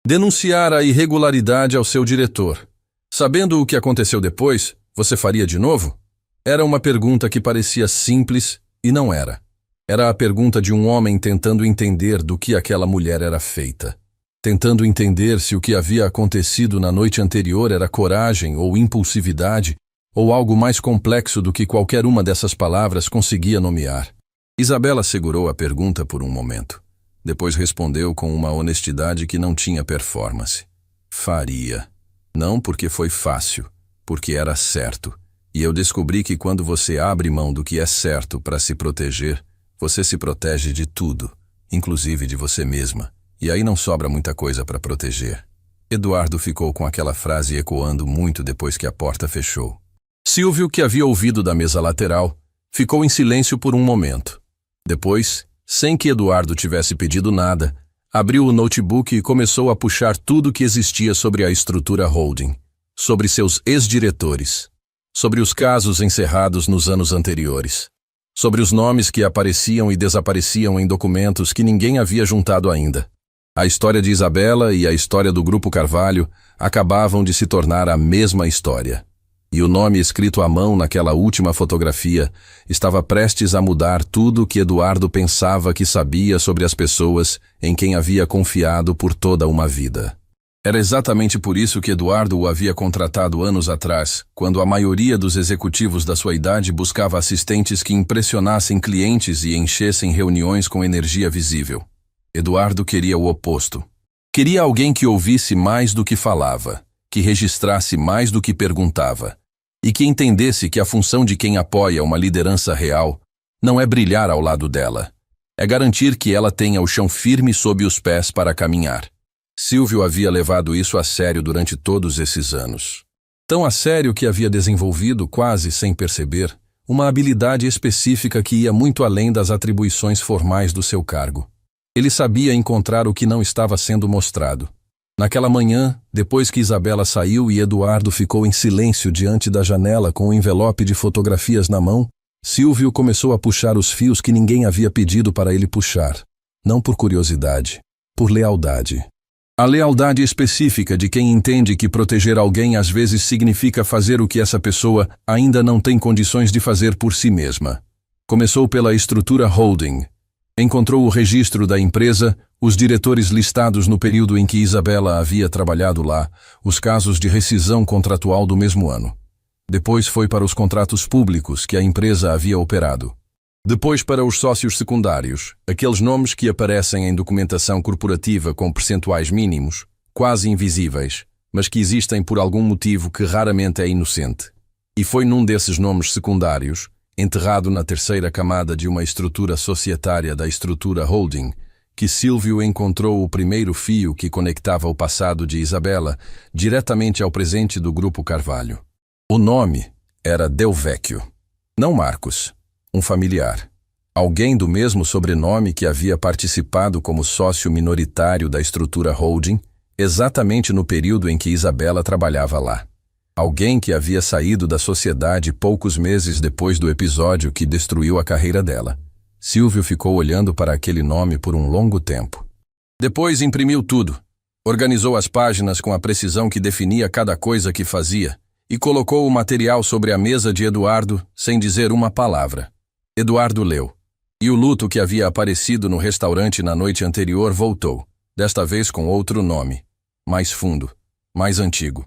Denunciar a irregularidade ao seu diretor. Sabendo o que aconteceu depois, você faria de novo? Era uma pergunta que parecia simples e não era. Era a pergunta de um homem tentando entender do que aquela mulher era feita. Tentando entender se o que havia acontecido na noite anterior era coragem ou impulsividade ou algo mais complexo do que qualquer uma dessas palavras conseguia nomear. Isabela segurou a pergunta por um momento. Depois respondeu com uma honestidade que não tinha performance. Faria. Não porque foi fácil, porque era certo. E eu descobri que quando você abre mão do que é certo para se proteger, você se protege de tudo, inclusive de você mesma. E aí não sobra muita coisa para proteger. Eduardo ficou com aquela frase ecoando muito depois que a porta fechou. Silvio, que havia ouvido da mesa lateral, ficou em silêncio por um momento. Depois, sem que Eduardo tivesse pedido nada, abriu o notebook e começou a puxar tudo que existia sobre a estrutura holding, sobre seus ex-diretores, sobre os casos encerrados nos anos anteriores, sobre os nomes que apareciam e desapareciam em documentos que ninguém havia juntado ainda. A história de Isabela e a história do Grupo Carvalho acabavam de se tornar a mesma história. E o nome escrito à mão naquela última fotografia estava prestes a mudar tudo que Eduardo pensava que sabia sobre as pessoas em quem havia confiado por toda uma vida. Era exatamente por isso que Eduardo o havia contratado anos atrás, quando a maioria dos executivos da sua idade buscava assistentes que impressionassem clientes e enchessem reuniões com energia visível. Eduardo queria o oposto. Queria alguém que ouvisse mais do que falava, que registrasse mais do que perguntava, e que entendesse que a função de quem apoia uma liderança real não é brilhar ao lado dela, é garantir que ela tenha o chão firme sob os pés para caminhar. Silvio havia levado isso a sério durante todos esses anos. Tão a sério que havia desenvolvido, quase sem perceber, uma habilidade específica que ia muito além das atribuições formais do seu cargo. Ele sabia encontrar o que não estava sendo mostrado. Naquela manhã, depois que Isabela saiu e Eduardo ficou em silêncio diante da janela com um envelope de fotografias na mão, Silvio começou a puxar os fios que ninguém havia pedido para ele puxar. Não por curiosidade, por lealdade. A lealdade específica de quem entende que proteger alguém às vezes significa fazer o que essa pessoa ainda não tem condições de fazer por si mesma. Começou pela estrutura holding. Encontrou o registro da empresa, os diretores listados no período em que Isabela havia trabalhado lá, os casos de rescisão contratual do mesmo ano. Depois foi para os contratos públicos que a empresa havia operado. Depois para os sócios secundários, aqueles nomes que aparecem em documentação corporativa com percentuais mínimos, quase invisíveis, mas que existem por algum motivo que raramente é inocente. E foi num desses nomes secundários, enterrado na terceira camada de uma estrutura societária da estrutura holding, que Silvio encontrou o primeiro fio que conectava o passado de Isabela diretamente ao presente do Grupo Carvalho. O nome era Del Vecchio, não Marcos, um familiar. Alguém do mesmo sobrenome que havia participado como sócio minoritário da estrutura holding, exatamente no período em que Isabela trabalhava lá. Alguém que havia saído da sociedade poucos meses depois do episódio que destruiu a carreira dela. Silvio ficou olhando para aquele nome por um longo tempo. Depois imprimiu tudo, organizou as páginas com a precisão que definia cada coisa que fazia e colocou o material sobre a mesa de Eduardo sem dizer uma palavra. Eduardo leu. E o luto que havia aparecido no restaurante na noite anterior voltou, desta vez com outro nome, mais fundo, mais antigo.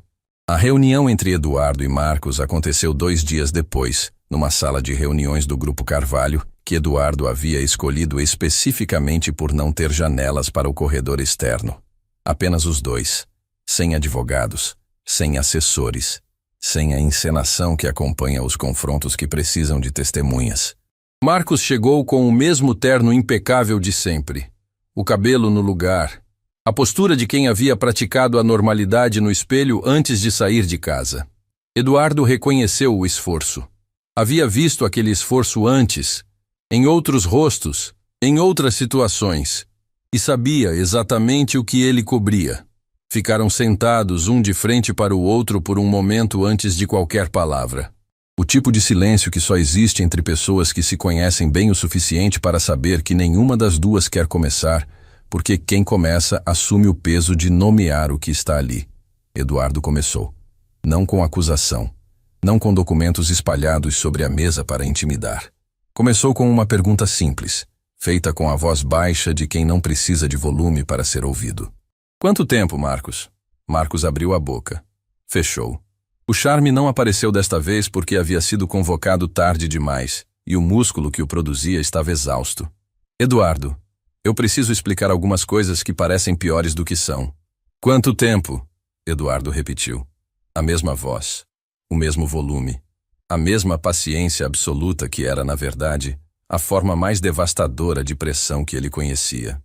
A reunião entre Eduardo e Marcos aconteceu 2 dias depois, numa sala de reuniões do Grupo Carvalho, que Eduardo havia escolhido especificamente por não ter janelas para o corredor externo. Apenas os dois, sem advogados, sem assessores, sem a encenação que acompanha os confrontos que precisam de testemunhas. Marcos chegou com o mesmo terno impecável de sempre, o cabelo no lugar, a postura de quem havia praticado a normalidade no espelho antes de sair de casa. Eduardo reconheceu o esforço. Havia visto aquele esforço antes, em outros rostos, em outras situações, e sabia exatamente o que ele cobria. Ficaram sentados um de frente para o outro por um momento antes de qualquer palavra. O tipo de silêncio que só existe entre pessoas que se conhecem bem o suficiente para saber que nenhuma das duas quer começar, porque quem começa assume o peso de nomear o que está ali. Eduardo começou. Não com acusação, não com documentos espalhados sobre a mesa para intimidar. Começou com uma pergunta simples, feita com a voz baixa de quem não precisa de volume para ser ouvido. Quanto tempo, Marcos? Marcos abriu a boca. Fechou. O charme não apareceu desta vez porque havia sido convocado tarde demais, e o músculo que o produzia estava exausto. Eduardo, eu preciso explicar algumas coisas que parecem piores do que são. Quanto tempo? Eduardo repetiu. A mesma voz, o mesmo volume, a mesma paciência absoluta que era, na verdade, a forma mais devastadora de pressão que ele conhecia.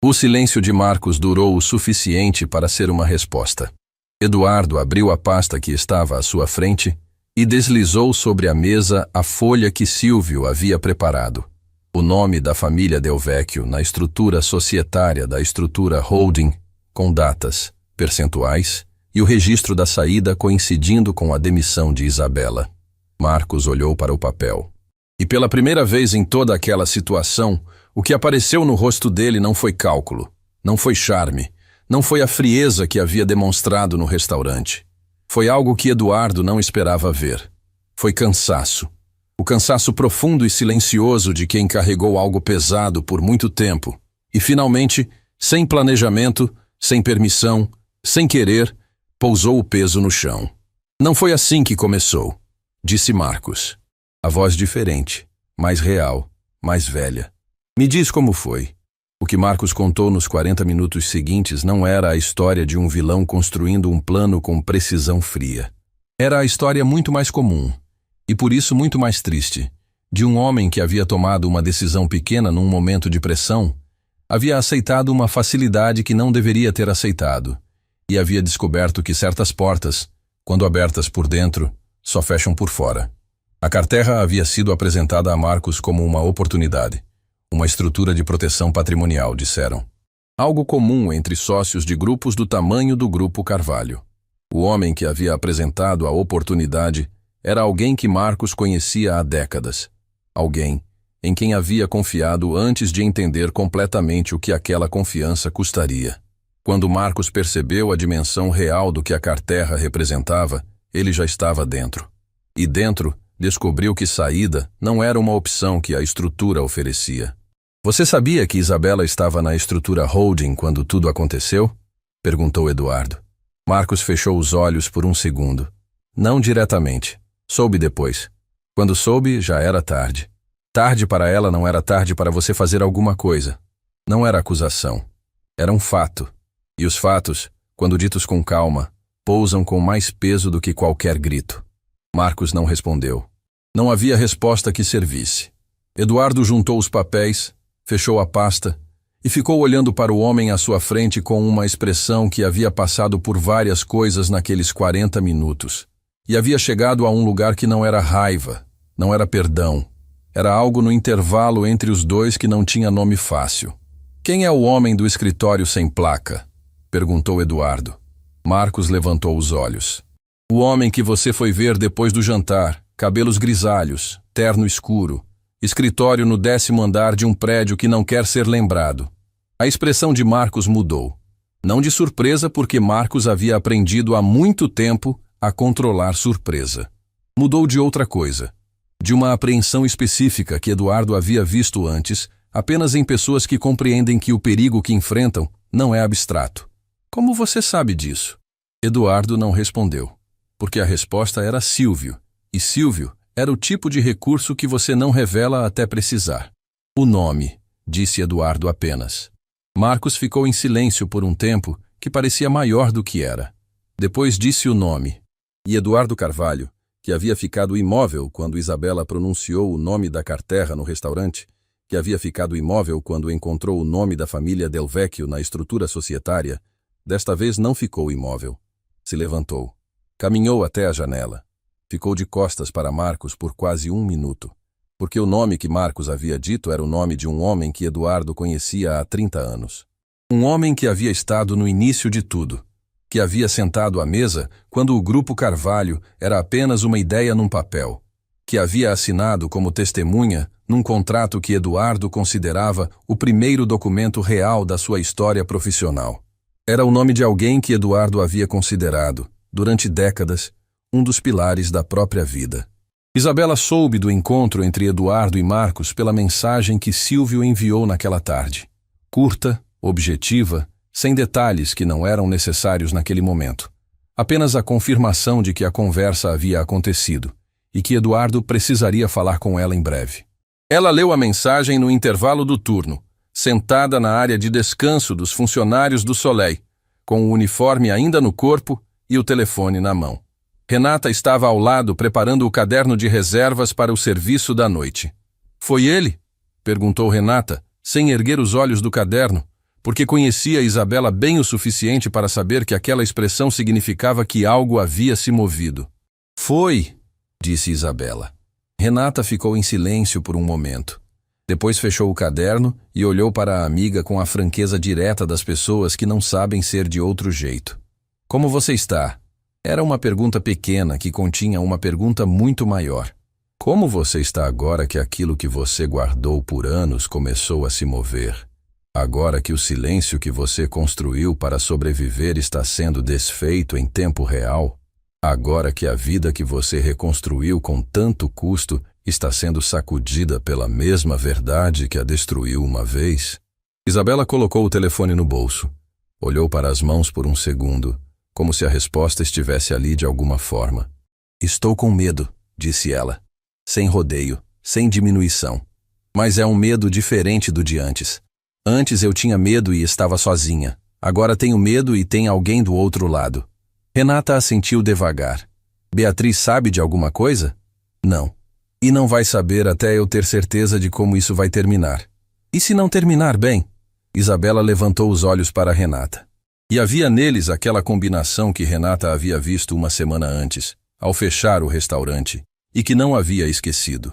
O silêncio de Marcos durou o suficiente para ser uma resposta. Eduardo abriu a pasta que estava à sua frente e deslizou sobre a mesa a folha que Silvio havia preparado. O nome da família Del Vecchio na estrutura societária da estrutura holding, com datas, percentuais e o registro da saída coincidindo com a demissão de Isabela. Marcos olhou para o papel. E pela primeira vez em toda aquela situação, o que apareceu no rosto dele não foi cálculo, não foi charme, não foi a frieza que havia demonstrado no restaurante. Foi algo que Eduardo não esperava ver. Foi cansaço. O cansaço profundo e silencioso de quem carregou algo pesado por muito tempo e, finalmente, sem planejamento, sem permissão, sem querer, pousou o peso no chão. Não foi assim que começou, disse Marcos. A voz diferente, mais real, mais velha. Me diz como foi. O que Marcos contou nos 40 minutos seguintes não era a história de um vilão construindo um plano com precisão fria. Era a história muito mais comum, e por isso muito mais triste, de um homem que havia tomado uma decisão pequena num momento de pressão, havia aceitado uma facilidade que não deveria ter aceitado, e havia descoberto que certas portas, quando abertas por dentro, só fecham por fora. A carteira havia sido apresentada a Marcos como uma oportunidade, uma estrutura de proteção patrimonial, disseram. Algo comum entre sócios de grupos do tamanho do Grupo Carvalho. O homem que havia apresentado a oportunidade era alguém que Marcos conhecia há décadas. Alguém em quem havia confiado antes de entender completamente o que aquela confiança custaria. Quando Marcos percebeu a dimensão real do que a carteira representava, ele já estava dentro. E dentro, descobriu que saída não era uma opção que a estrutura oferecia. Você sabia que Isabela estava na estrutura holding quando tudo aconteceu? Perguntou Eduardo. Marcos fechou os olhos por um segundo. Não diretamente. Soube depois. Quando soube, já era tarde. Tarde para ela não era tarde para você fazer alguma coisa. Não era acusação. Era um fato. E os fatos, quando ditos com calma, pousam com mais peso do que qualquer grito. Marcos não respondeu. Não havia resposta que servisse. Eduardo juntou os papéis, fechou a pasta e ficou olhando para o homem à sua frente com uma expressão que havia passado por várias coisas naqueles 40 minutos. E havia chegado a um lugar que não era raiva, não era perdão. Era algo no intervalo entre os dois que não tinha nome fácil. Quem é o homem do escritório sem placa? Perguntou Eduardo. Marcos levantou os olhos. O homem que você foi ver depois do jantar, cabelos grisalhos, terno escuro, escritório no 10º andar de um prédio que não quer ser lembrado. A expressão de Marcos mudou. Não de surpresa, porque Marcos havia aprendido há muito tempo a controlar surpresa. Mudou de outra coisa. De uma apreensão específica que Eduardo havia visto antes, apenas em pessoas que compreendem que o perigo que enfrentam não é abstrato. Como você sabe disso? Eduardo não respondeu, porque a resposta era Silvio, e Silvio era o tipo de recurso que você não revela até precisar. O nome, disse Eduardo apenas. Marcos ficou em silêncio por um tempo que parecia maior do que era. Depois disse o nome. E Eduardo Carvalho, que havia ficado imóvel quando Isabela pronunciou o nome da Carterra no restaurante, que havia ficado imóvel quando encontrou o nome da família Del Vecchio na estrutura societária, desta vez não ficou imóvel. Se levantou. Caminhou até a janela. Ficou de costas para Marcos por quase 1 minuto, porque o nome que Marcos havia dito era o nome de um homem que Eduardo conhecia há 30 anos. Um homem que havia estado no início de tudo, que havia sentado à mesa quando o Grupo Carvalho era apenas uma ideia num papel, que havia assinado como testemunha num contrato que Eduardo considerava o primeiro documento real da sua história profissional. Era o nome de alguém que Eduardo havia considerado, durante décadas, um dos pilares da própria vida. Isabela soube do encontro entre Eduardo e Marcos pela mensagem que Silvio enviou naquela tarde. Curta, objetiva, sem detalhes que não eram necessários naquele momento. Apenas a confirmação de que a conversa havia acontecido e que Eduardo precisaria falar com ela em breve. Ela leu a mensagem no intervalo do turno, sentada na área de descanso dos funcionários do Soleil, com o uniforme ainda no corpo e o telefone na mão. Renata estava ao lado preparando o caderno de reservas para o serviço da noite. Foi ele? Perguntou Renata, sem erguer os olhos do caderno, porque conhecia Isabela bem o suficiente para saber que aquela expressão significava que algo havia se movido. Foi, disse Isabela. Renata ficou em silêncio por um momento. Depois fechou o caderno e olhou para a amiga com a franqueza direta das pessoas que não sabem ser de outro jeito. Como você está? Era uma pergunta pequena que continha uma pergunta muito maior. Como você está agora que aquilo que você guardou por anos começou a se mover? Agora que o silêncio que você construiu para sobreviver está sendo desfeito em tempo real? Agora que a vida que você reconstruiu com tanto custo está sendo sacudida pela mesma verdade que a destruiu uma vez? Isabela colocou o telefone no bolso. Olhou para as mãos por um segundo, como se a resposta estivesse ali de alguma forma. Estou com medo, disse ela, sem rodeio, sem diminuição. Mas é um medo diferente do de antes. Antes eu tinha medo e estava sozinha. Agora tenho medo e tem alguém do outro lado. Renata assentiu devagar. Beatriz sabe de alguma coisa? Não. E não vai saber até eu ter certeza de como isso vai terminar. E se não terminar bem? Isabela levantou os olhos para Renata. E havia neles aquela combinação que Renata havia visto uma semana antes, ao fechar o restaurante, e que não havia esquecido.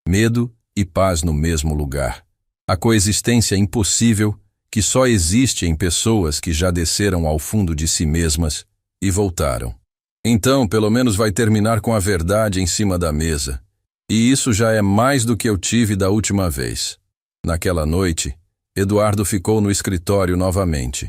Medo e paz no mesmo lugar. A coexistência impossível que só existe em pessoas que já desceram ao fundo de si mesmas e voltaram. Então, pelo menos vai terminar com a verdade em cima da mesa. E isso já é mais do que eu tive da última vez. Naquela noite, Eduardo ficou no escritório novamente.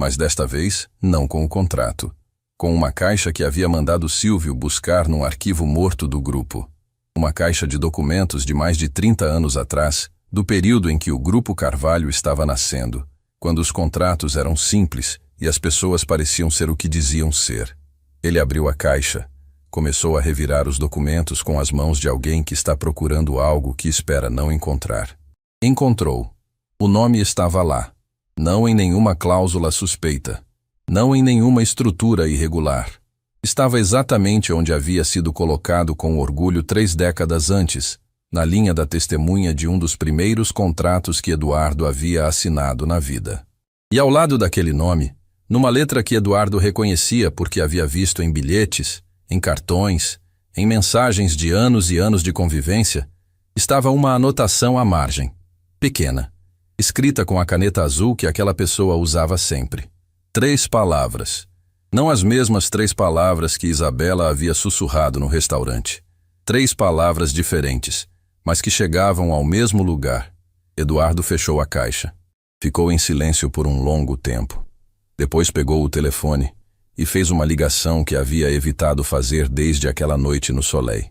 Mas desta vez, não com o contrato. Com uma caixa que havia mandado Silvio buscar num arquivo morto do grupo. Uma caixa de documentos de mais de 30 anos atrás, do período em que o Grupo Carvalho estava nascendo, quando os contratos eram simples e as pessoas pareciam ser o que diziam ser. Ele abriu a caixa, começou a revirar os documentos com as mãos de alguém que está procurando algo que espera não encontrar. Encontrou. O nome estava lá, não em nenhuma cláusula suspeita, não em nenhuma estrutura irregular. Estava exatamente onde havia sido colocado com orgulho 3 décadas antes, na linha da testemunha de um dos primeiros contratos que Eduardo havia assinado na vida. E ao lado daquele nome, numa letra que Eduardo reconhecia porque havia visto em bilhetes, em cartões, em mensagens de anos e anos de convivência, estava uma anotação à margem, pequena, escrita com a caneta azul que aquela pessoa usava sempre. 3 palavras. Não as mesmas 3 palavras que Isabela havia sussurrado no restaurante. 3 palavras diferentes, mas que chegavam ao mesmo lugar. Eduardo fechou a caixa. Ficou em silêncio por um longo tempo. Depois pegou o telefone e fez uma ligação que havia evitado fazer desde aquela noite no Soleil.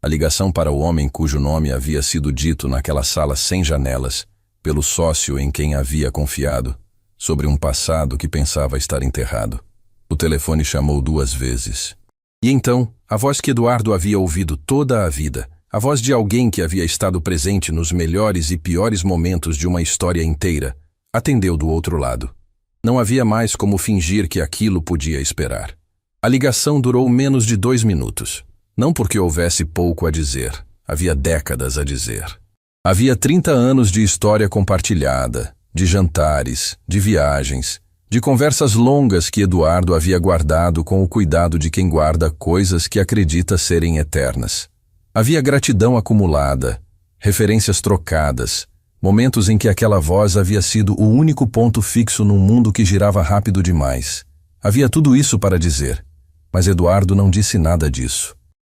A ligação para o homem cujo nome havia sido dito naquela sala sem janelas, pelo sócio em quem havia confiado, sobre um passado que pensava estar enterrado. O telefone chamou 2 vezes. E então, a voz que Eduardo havia ouvido toda a vida, a voz de alguém que havia estado presente nos melhores e piores momentos de uma história inteira, atendeu do outro lado. Não havia mais como fingir que aquilo podia esperar. A ligação durou menos de 2 minutos. Não porque houvesse pouco a dizer, havia décadas a dizer. Havia 30 anos de história compartilhada, de jantares, de viagens, de conversas longas que Eduardo havia guardado com o cuidado de quem guarda coisas que acredita serem eternas. Havia gratidão acumulada, referências trocadas, momentos em que aquela voz havia sido o único ponto fixo num mundo que girava rápido demais. Havia tudo isso para dizer, mas Eduardo não disse nada disso.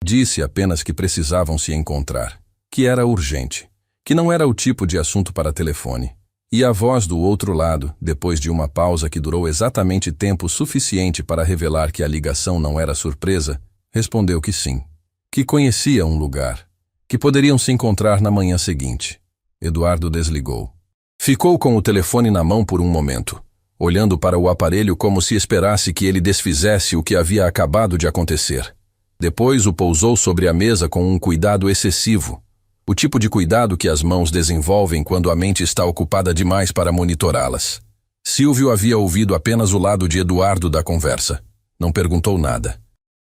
Disse apenas que precisavam se encontrar, que era urgente, que não era o tipo de assunto para telefone. E a voz do outro lado, depois de uma pausa que durou exatamente tempo suficiente para revelar que a ligação não era surpresa, respondeu que sim, que conhecia um lugar, que poderiam se encontrar na manhã seguinte. Eduardo desligou. Ficou com o telefone na mão por um momento, olhando para o aparelho como se esperasse que ele desfizesse o que havia acabado de acontecer. Depois o pousou sobre a mesa com um cuidado excessivo, o tipo de cuidado que as mãos desenvolvem quando a mente está ocupada demais para monitorá-las. Silvio havia ouvido apenas o lado de Eduardo da conversa. Não perguntou nada.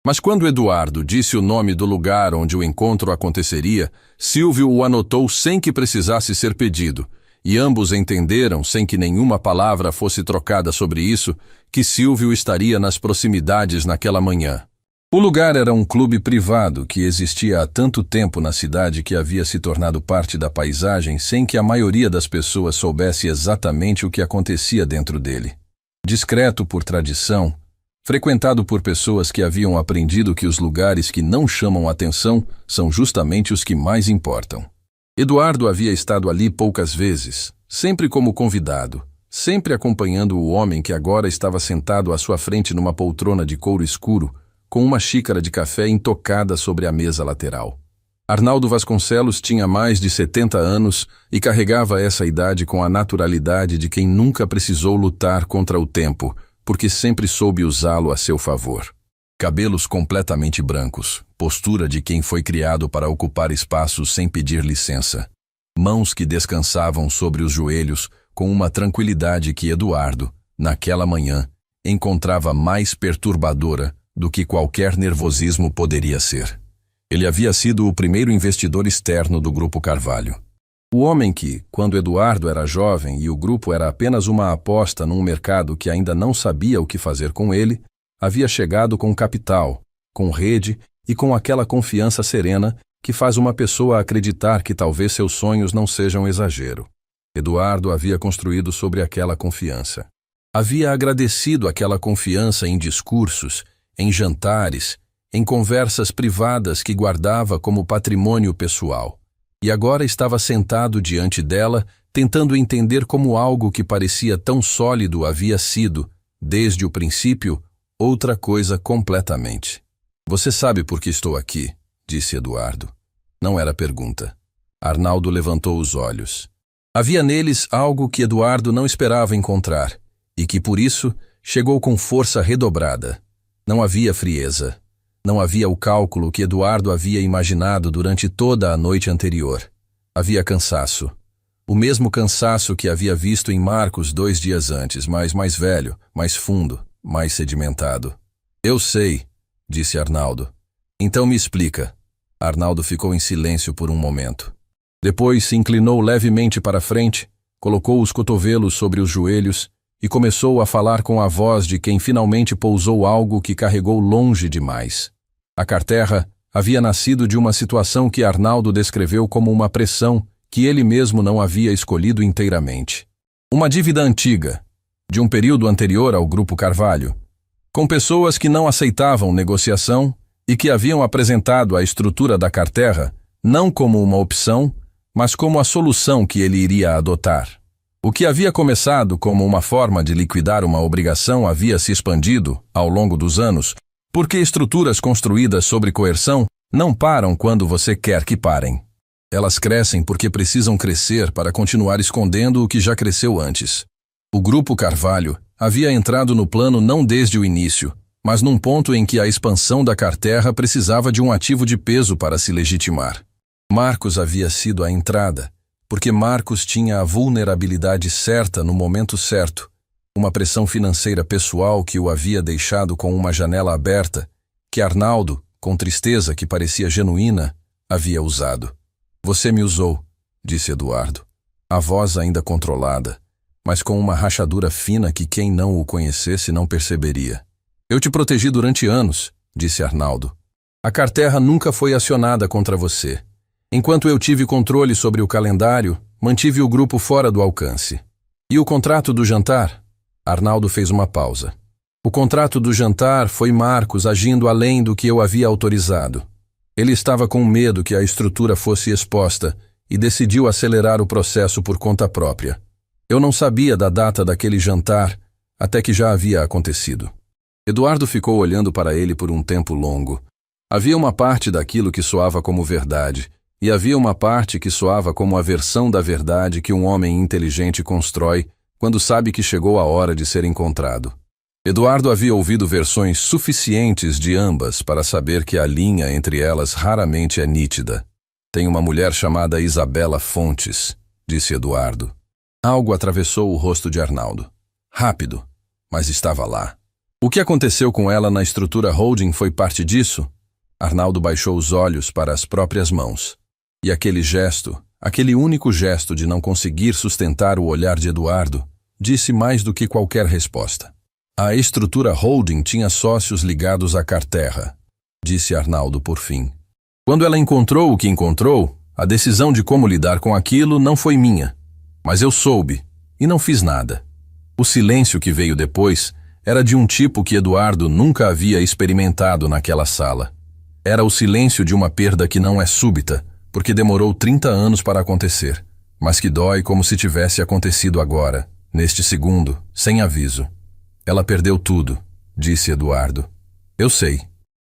Mas quando Eduardo disse o nome do lugar onde o encontro aconteceria, Silvio o anotou sem que precisasse ser pedido, e ambos entenderam, sem que nenhuma palavra fosse trocada sobre isso, que Silvio estaria nas proximidades naquela manhã. O lugar era um clube privado que existia há tanto tempo na cidade que havia se tornado parte da paisagem sem que a maioria das pessoas soubesse exatamente o que acontecia dentro dele. Discreto por tradição, frequentado por pessoas que haviam aprendido que os lugares que não chamam atenção são justamente os que mais importam. Eduardo havia estado ali poucas vezes, sempre como convidado, sempre acompanhando o homem que agora estava sentado à sua frente numa poltrona de couro escuro, com uma xícara de café intocada sobre a mesa lateral. Arnaldo Vasconcelos tinha mais de 70 anos e carregava essa idade com a naturalidade de quem nunca precisou lutar contra o tempo, porque sempre soube usá-lo a seu favor. Cabelos completamente brancos, postura de quem foi criado para ocupar espaços sem pedir licença. Mãos que descansavam sobre os joelhos com uma tranquilidade que Eduardo, naquela manhã, encontrava mais perturbadora do que qualquer nervosismo poderia ser. Ele havia sido o primeiro investidor externo do Grupo Carvalho. O homem que, quando Eduardo era jovem e o grupo era apenas uma aposta num mercado que ainda não sabia o que fazer com ele, havia chegado com capital, com rede e com aquela confiança serena que faz uma pessoa acreditar que talvez seus sonhos não sejam exagero. Eduardo havia construído sobre aquela confiança. Havia agradecido aquela confiança em discursos, em jantares, em conversas privadas que guardava como patrimônio pessoal. E agora estava sentado diante dela, tentando entender como algo que parecia tão sólido havia sido, desde o princípio, outra coisa completamente. "Você sabe por que estou aqui?", disse Eduardo. Não era pergunta. Arnaldo levantou os olhos. Havia neles algo que Eduardo não esperava encontrar, e que, por isso, chegou com força redobrada. Não havia frieza. Não havia o cálculo que Eduardo havia imaginado durante toda a noite anterior. Havia cansaço. O mesmo cansaço que havia visto em Marcos 2 dias antes, mas mais velho, mais fundo, mais sedimentado. Eu sei, disse Arnaldo. Então me explica. Arnaldo ficou em silêncio por um momento. Depois se inclinou levemente para frente, colocou os cotovelos sobre os joelhos e começou a falar com a voz de quem finalmente pousou algo que carregou longe demais. A Carterra havia nascido de uma situação que Arnaldo descreveu como uma pressão que ele mesmo não havia escolhido inteiramente. Uma dívida antiga, de um período anterior ao Grupo Carvalho, com pessoas que não aceitavam negociação e que haviam apresentado a estrutura da Carterra não como uma opção, mas como a solução que ele iria adotar. O que havia começado como uma forma de liquidar uma obrigação havia se expandido, ao longo dos anos, porque estruturas construídas sobre coerção não param quando você quer que parem. Elas crescem porque precisam crescer para continuar escondendo o que já cresceu antes. O Grupo Carvalho havia entrado no plano não desde o início, mas num ponto em que a expansão da Carterra precisava de um ativo de peso para se legitimar. Marcos havia sido a entrada, porque Marcos tinha a vulnerabilidade certa no momento certo, uma pressão financeira pessoal que o havia deixado com uma janela aberta, que Arnaldo, com tristeza que parecia genuína, havia usado. Você me usou, disse Eduardo, a voz ainda controlada, mas com uma rachadura fina que quem não o conhecesse não perceberia. Eu te protegi durante anos, disse Arnaldo. A Carterra nunca foi acionada contra você. Enquanto eu tive controle sobre o calendário, mantive o grupo fora do alcance. E o contrato do jantar? Arnaldo fez uma pausa. O contrato do jantar foi Marcos agindo além do que eu havia autorizado. Ele estava com medo que a estrutura fosse exposta e decidiu acelerar o processo por conta própria. Eu não sabia da data daquele jantar, até que já havia acontecido. Eduardo ficou olhando para ele por um tempo longo. Havia uma parte daquilo que soava como verdade, e havia uma parte que soava como a versão da verdade que um homem inteligente constrói quando sabe que chegou a hora de ser encontrado. Eduardo havia ouvido versões suficientes de ambas para saber que a linha entre elas raramente é nítida. Tem uma mulher chamada Isabela Fontes, disse Eduardo. Algo atravessou o rosto de Arnaldo. Rápido, mas estava lá. O que aconteceu com ela na estrutura holding foi parte disso? Arnaldo baixou os olhos para as próprias mãos. E aquele gesto, aquele único gesto de não conseguir sustentar o olhar de Eduardo, disse mais do que qualquer resposta. A estrutura holding tinha sócios ligados à Carterra, disse Arnaldo por fim. Quando ela encontrou o que encontrou, a decisão de como lidar com aquilo não foi minha. Mas eu soube, e não fiz nada. O silêncio que veio depois era de um tipo que Eduardo nunca havia experimentado naquela sala. Era o silêncio de uma perda que não é súbita, porque demorou 30 anos para acontecer, mas que dói como se tivesse acontecido agora, neste segundo, sem aviso. Ela perdeu tudo, disse Eduardo. Eu sei.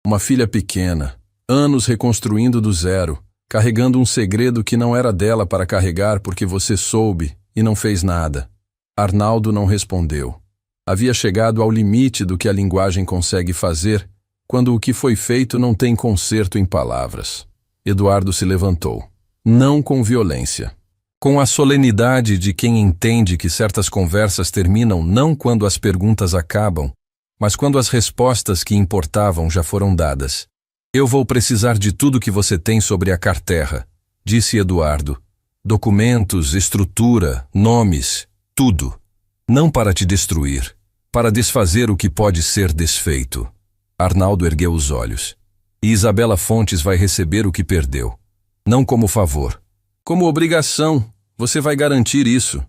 Uma filha pequena, anos reconstruindo do zero, carregando um segredo que não era dela para carregar porque você soube e não fez nada. Arnaldo não respondeu. Havia chegado ao limite do que a linguagem consegue fazer quando o que foi feito não tem conserto em palavras. Eduardo se levantou. Não com violência. Com a solenidade de quem entende que certas conversas terminam não quando as perguntas acabam, mas quando as respostas que importavam já foram dadas. Eu vou precisar de tudo que você tem sobre a Carterra, disse Eduardo. Documentos, estrutura, nomes, tudo. Não para te destruir, para desfazer o que pode ser desfeito. Arnaldo ergueu os olhos. E Isabela Fontes vai receber o que perdeu. Não como favor. Como obrigação, você vai garantir isso.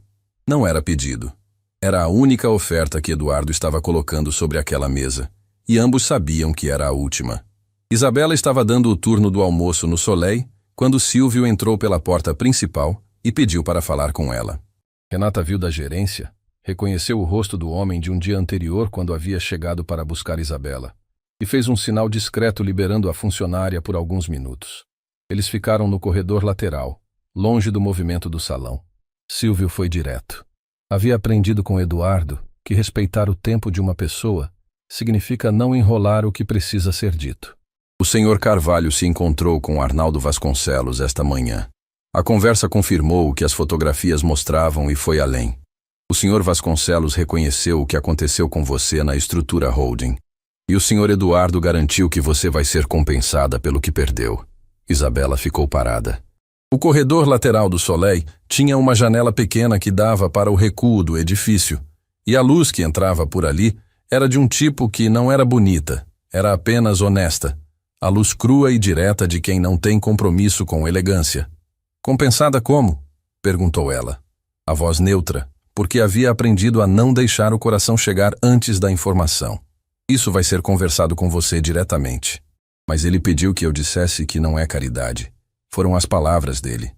Não era pedido. Era a única oferta que Eduardo estava colocando sobre aquela mesa. E ambos sabiam que era a última. Isabela estava dando o turno do almoço no Soleil, quando Silvio entrou pela porta principal e pediu para falar com ela. Renata viu da gerência, reconheceu o rosto do homem de um dia anterior quando havia chegado para buscar Isabela, e fez um sinal discreto liberando a funcionária por alguns minutos. Eles ficaram no corredor lateral, longe do movimento do salão. Silvio foi direto. Havia aprendido com Eduardo que respeitar o tempo de uma pessoa significa não enrolar o que precisa ser dito. O Sr. Carvalho se encontrou com Arnaldo Vasconcelos esta manhã. A conversa confirmou o que as fotografias mostravam e foi além. O Sr. Vasconcelos reconheceu o que aconteceu com você na estrutura holding. E o Sr. Eduardo garantiu que você vai ser compensada pelo que perdeu. Isabela ficou parada. O corredor lateral do Soleil tinha uma janela pequena que dava para o recuo do edifício, e a luz que entrava por ali era de um tipo que não era bonita, era apenas honesta. A luz crua e direta de quem não tem compromisso com elegância. Compensada como? Perguntou ela. A voz neutra, porque havia aprendido a não deixar o coração chegar antes da informação. Isso vai ser conversado com você diretamente. Mas ele pediu que eu dissesse que não é caridade. Foram as palavras dele.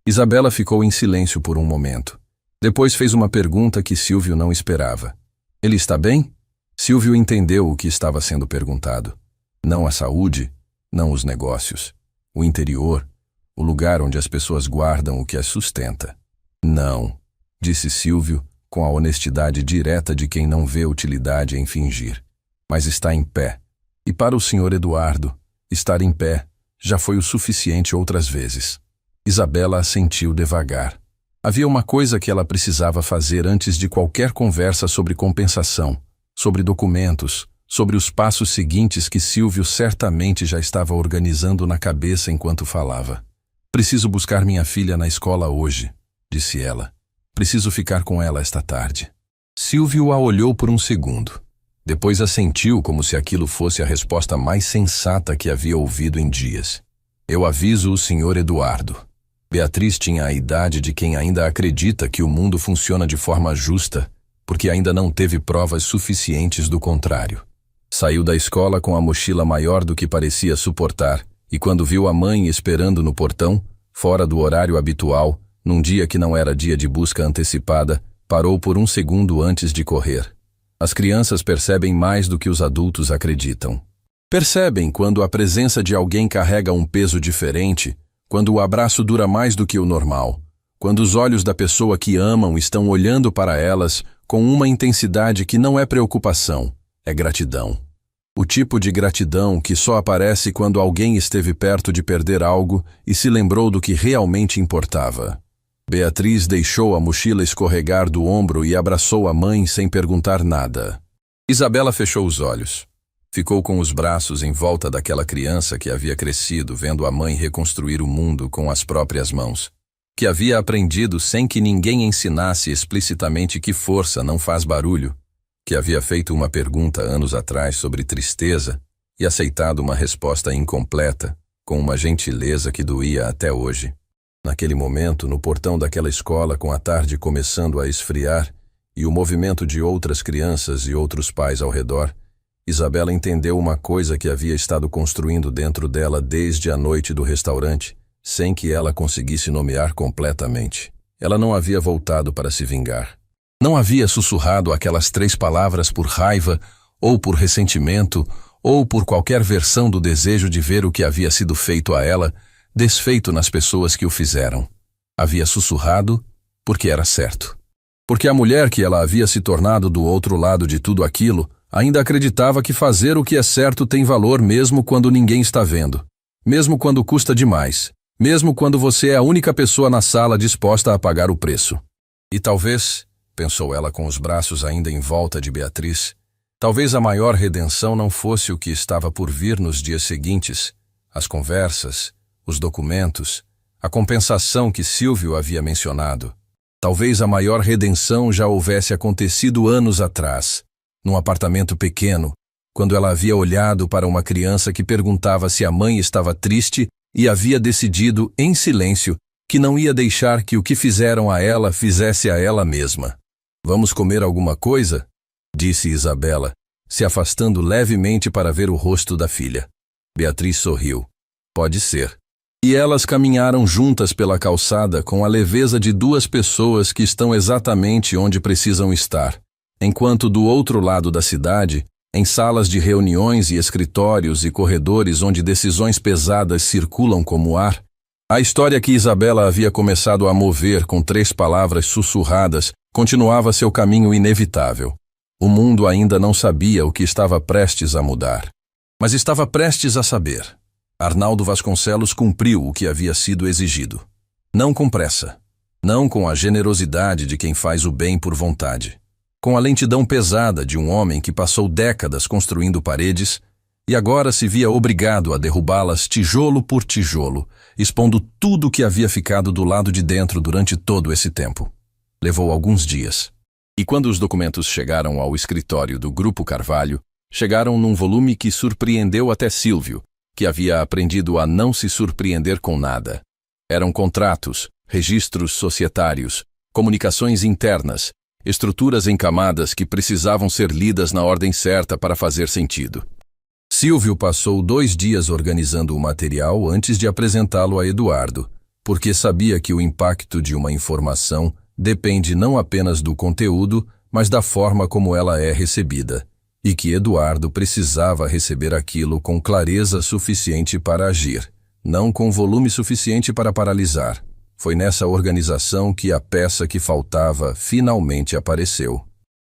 Isabela ficou em silêncio por um momento. Depois fez uma pergunta que Silvio não esperava. Ele está bem? Silvio entendeu o que estava sendo perguntado. Não a saúde, não os negócios, o interior, o lugar onde as pessoas guardam o que as sustenta. Não, disse Silvio, com a honestidade direta de quem não vê utilidade em fingir. Mas está em pé. E para o Sr. Eduardo, estar em pé já foi o suficiente outras vezes. Isabela assentiu devagar. Havia uma coisa que ela precisava fazer antes de qualquer conversa sobre compensação, sobre documentos, sobre os passos seguintes que Silvio certamente já estava organizando na cabeça enquanto falava. Preciso buscar minha filha na escola hoje, disse ela. Preciso ficar com ela esta tarde. Silvio a olhou por um segundo. Depois assentiu como se aquilo fosse a resposta mais sensata que havia ouvido em dias. Eu aviso o Sr. Eduardo. Beatriz tinha a idade de quem ainda acredita que o mundo funciona de forma justa, porque ainda não teve provas suficientes do contrário. Saiu da escola com a mochila maior do que parecia suportar, e quando viu a mãe esperando no portão, fora do horário habitual, num dia que não era dia de busca antecipada, parou por um segundo antes de correr. As crianças percebem mais do que os adultos acreditam. Percebem quando a presença de alguém carrega um peso diferente, quando o abraço dura mais do que o normal, quando os olhos da pessoa que amam estão olhando para elas com uma intensidade que não é preocupação, é gratidão. O tipo de gratidão que só aparece quando alguém esteve perto de perder algo e se lembrou do que realmente importava. Beatriz deixou a mochila escorregar do ombro e abraçou a mãe sem perguntar nada. Isabela fechou os olhos. Ficou com os braços em volta daquela criança que havia crescido vendo a mãe reconstruir o mundo com as próprias mãos. Que havia aprendido sem que ninguém ensinasse explicitamente que força não faz barulho. Que havia feito uma pergunta anos atrás sobre tristeza e aceitado uma resposta incompleta, com uma gentileza que doía até hoje. Naquele momento, no portão daquela escola, com a tarde começando a esfriar e o movimento de outras crianças e outros pais ao redor, Isabela entendeu uma coisa que havia estado construindo dentro dela desde a noite do restaurante, sem que ela conseguisse nomear completamente. Ela não havia voltado para se vingar. Não havia sussurrado aquelas 3 palavras por raiva, ou por ressentimento, ou por qualquer versão do desejo de ver o que havia sido feito a ela, desfeito nas pessoas que o fizeram. Havia sussurrado porque era certo. Porque a mulher que ela havia se tornado do outro lado de tudo aquilo ainda acreditava que fazer o que é certo tem valor mesmo quando ninguém está vendo. Mesmo quando custa demais. Mesmo quando você é a única pessoa na sala disposta a pagar o preço. E talvez, pensou ela com os braços ainda em volta de Beatriz, talvez a maior redenção não fosse o que estava por vir nos dias seguintes, as conversas, os documentos, a compensação que Silvio havia mencionado. Talvez a maior redenção já houvesse acontecido anos atrás, num apartamento pequeno, quando ela havia olhado para uma criança que perguntava se a mãe estava triste e havia decidido, em silêncio, que não ia deixar que o que fizeram a ela fizesse a ela mesma. Vamos comer alguma coisa? Disse Isabela, se afastando levemente para ver o rosto da filha. Beatriz sorriu. Pode ser. E elas caminharam juntas pela calçada com a leveza de 2 pessoas que estão exatamente onde precisam estar, enquanto do outro lado da cidade, em salas de reuniões e escritórios e corredores onde decisões pesadas circulam como ar, A história que Isabela havia começado a mover com 3 palavras sussurradas continuava seu caminho inevitável. O mundo ainda não sabia o que estava prestes a mudar. Mas estava prestes a saber. Arnaldo Vasconcelos cumpriu o que havia sido exigido. Não com pressa. Não com a generosidade de quem faz o bem por vontade. Com a lentidão pesada de um homem que passou décadas construindo paredes e agora se via obrigado a derrubá-las tijolo por tijolo, expondo tudo o que havia ficado do lado de dentro durante todo esse tempo. Levou alguns dias. E quando os documentos chegaram ao escritório do Grupo Carvalho, chegaram num volume que surpreendeu até Silvio, que havia aprendido a não se surpreender com nada. Eram contratos, registros societários, comunicações internas, estruturas em camadas que precisavam ser lidas na ordem certa para fazer sentido. Silvio passou 2 dias organizando o material antes de apresentá-lo a Eduardo, porque sabia que o impacto de uma informação depende não apenas do conteúdo, mas da forma como ela é recebida, e que Eduardo precisava receber aquilo com clareza suficiente para agir, não com volume suficiente para paralisar. Foi nessa organização que a peça que faltava finalmente apareceu.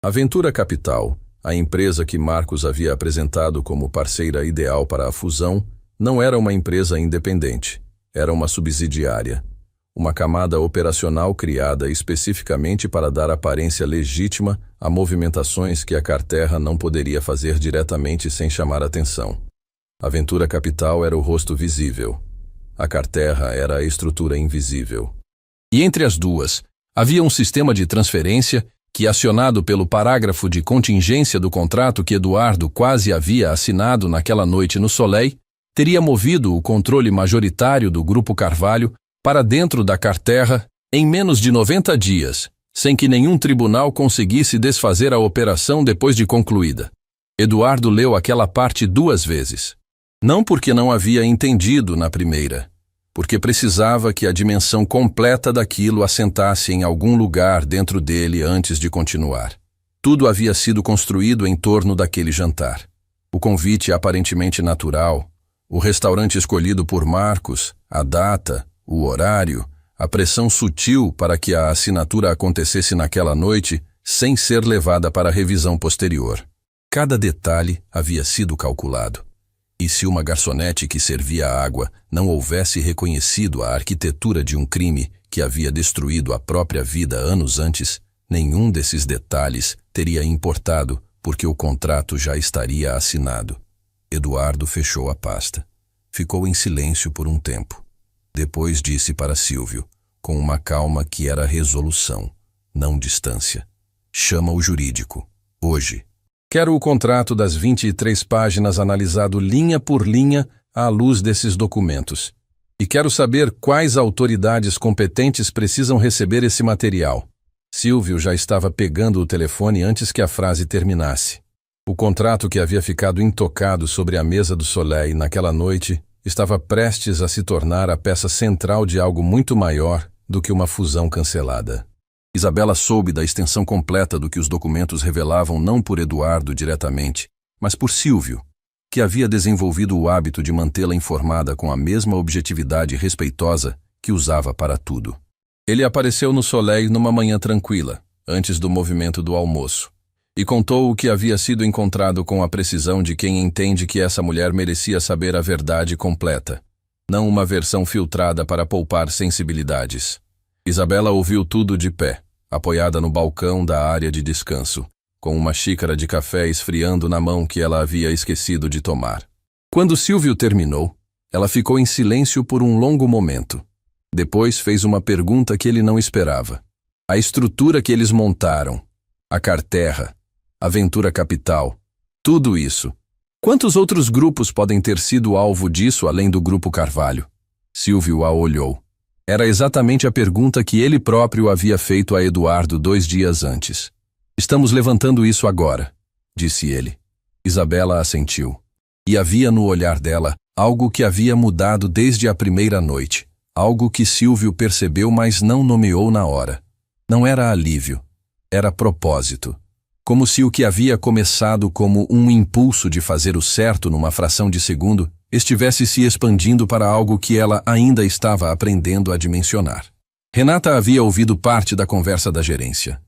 Aventura Capital, a empresa que Marcos havia apresentado como parceira ideal para a fusão, não era uma empresa independente, era uma subsidiária. Uma camada operacional criada especificamente para dar aparência legítima a movimentações que a Carterra não poderia fazer diretamente sem chamar atenção. Aventura Capital era o rosto visível. A Carterra era a estrutura invisível. E entre as duas, havia um sistema de transferência que, acionado pelo parágrafo de contingência do contrato que Eduardo quase havia assinado naquela noite no Soleil, teria movido o controle majoritário do Grupo Carvalho para dentro da Carterra em menos de 90 dias, sem que nenhum tribunal conseguisse desfazer a operação depois de concluída. Eduardo leu aquela parte 2 vezes. Não porque não havia entendido na primeira, porque precisava que a dimensão completa daquilo assentasse em algum lugar dentro dele antes de continuar. Tudo havia sido construído em torno daquele jantar. O convite aparentemente natural, o restaurante escolhido por Marcos, a data, o horário, a pressão sutil para que a assinatura acontecesse naquela noite sem ser levada para revisão posterior. Cada detalhe havia sido calculado. E se uma garçonete que servia a água não houvesse reconhecido a arquitetura de um crime que havia destruído a própria vida anos antes, nenhum desses detalhes teria importado porque o contrato já estaria assinado. Eduardo fechou a pasta. Ficou em silêncio por um tempo. Depois disse para Silvio, com uma calma que era resolução, não distância: chama o jurídico, hoje. Quero o contrato das 23 páginas analisado linha por linha à luz desses documentos. E quero saber quais autoridades competentes precisam receber esse material. Silvio já estava pegando o telefone antes que a frase terminasse. O contrato que havia ficado intocado sobre a mesa do Soleil naquela noite estava prestes a se tornar a peça central de algo muito maior do que uma fusão cancelada. Isabela soube da extensão completa do que os documentos revelavam não por Eduardo diretamente, mas por Silvio, que havia desenvolvido o hábito de mantê-la informada com a mesma objetividade respeitosa que usava para tudo. Ele apareceu no Soleil numa manhã tranquila, antes do movimento do almoço, e contou o que havia sido encontrado com a precisão de quem entende que essa mulher merecia saber a verdade completa, não uma versão filtrada para poupar sensibilidades. Isabela ouviu tudo de pé, apoiada no balcão da área de descanso, com uma xícara de café esfriando na mão que ela havia esquecido de tomar. Quando Silvio terminou, ela ficou em silêncio por um longo momento. Depois fez uma pergunta que ele não esperava. A estrutura que eles montaram, a Carterra, Aventura Capital, tudo isso. Quantos outros grupos podem ter sido alvo disso além do Grupo Carvalho? Silvio a olhou. Era exatamente a pergunta que ele próprio havia feito a Eduardo 2 dias antes. Estamos levantando isso agora, disse ele. Isabela assentiu. E havia no olhar dela algo que havia mudado desde a primeira noite, algo que Silvio percebeu, mas não nomeou na hora. Não era alívio, era propósito. como se o que havia começado como um impulso de fazer o certo numa fração de segundo estivesse se expandindo para algo que ela ainda estava aprendendo a dimensionar. Renata havia ouvido parte da conversa da gerência.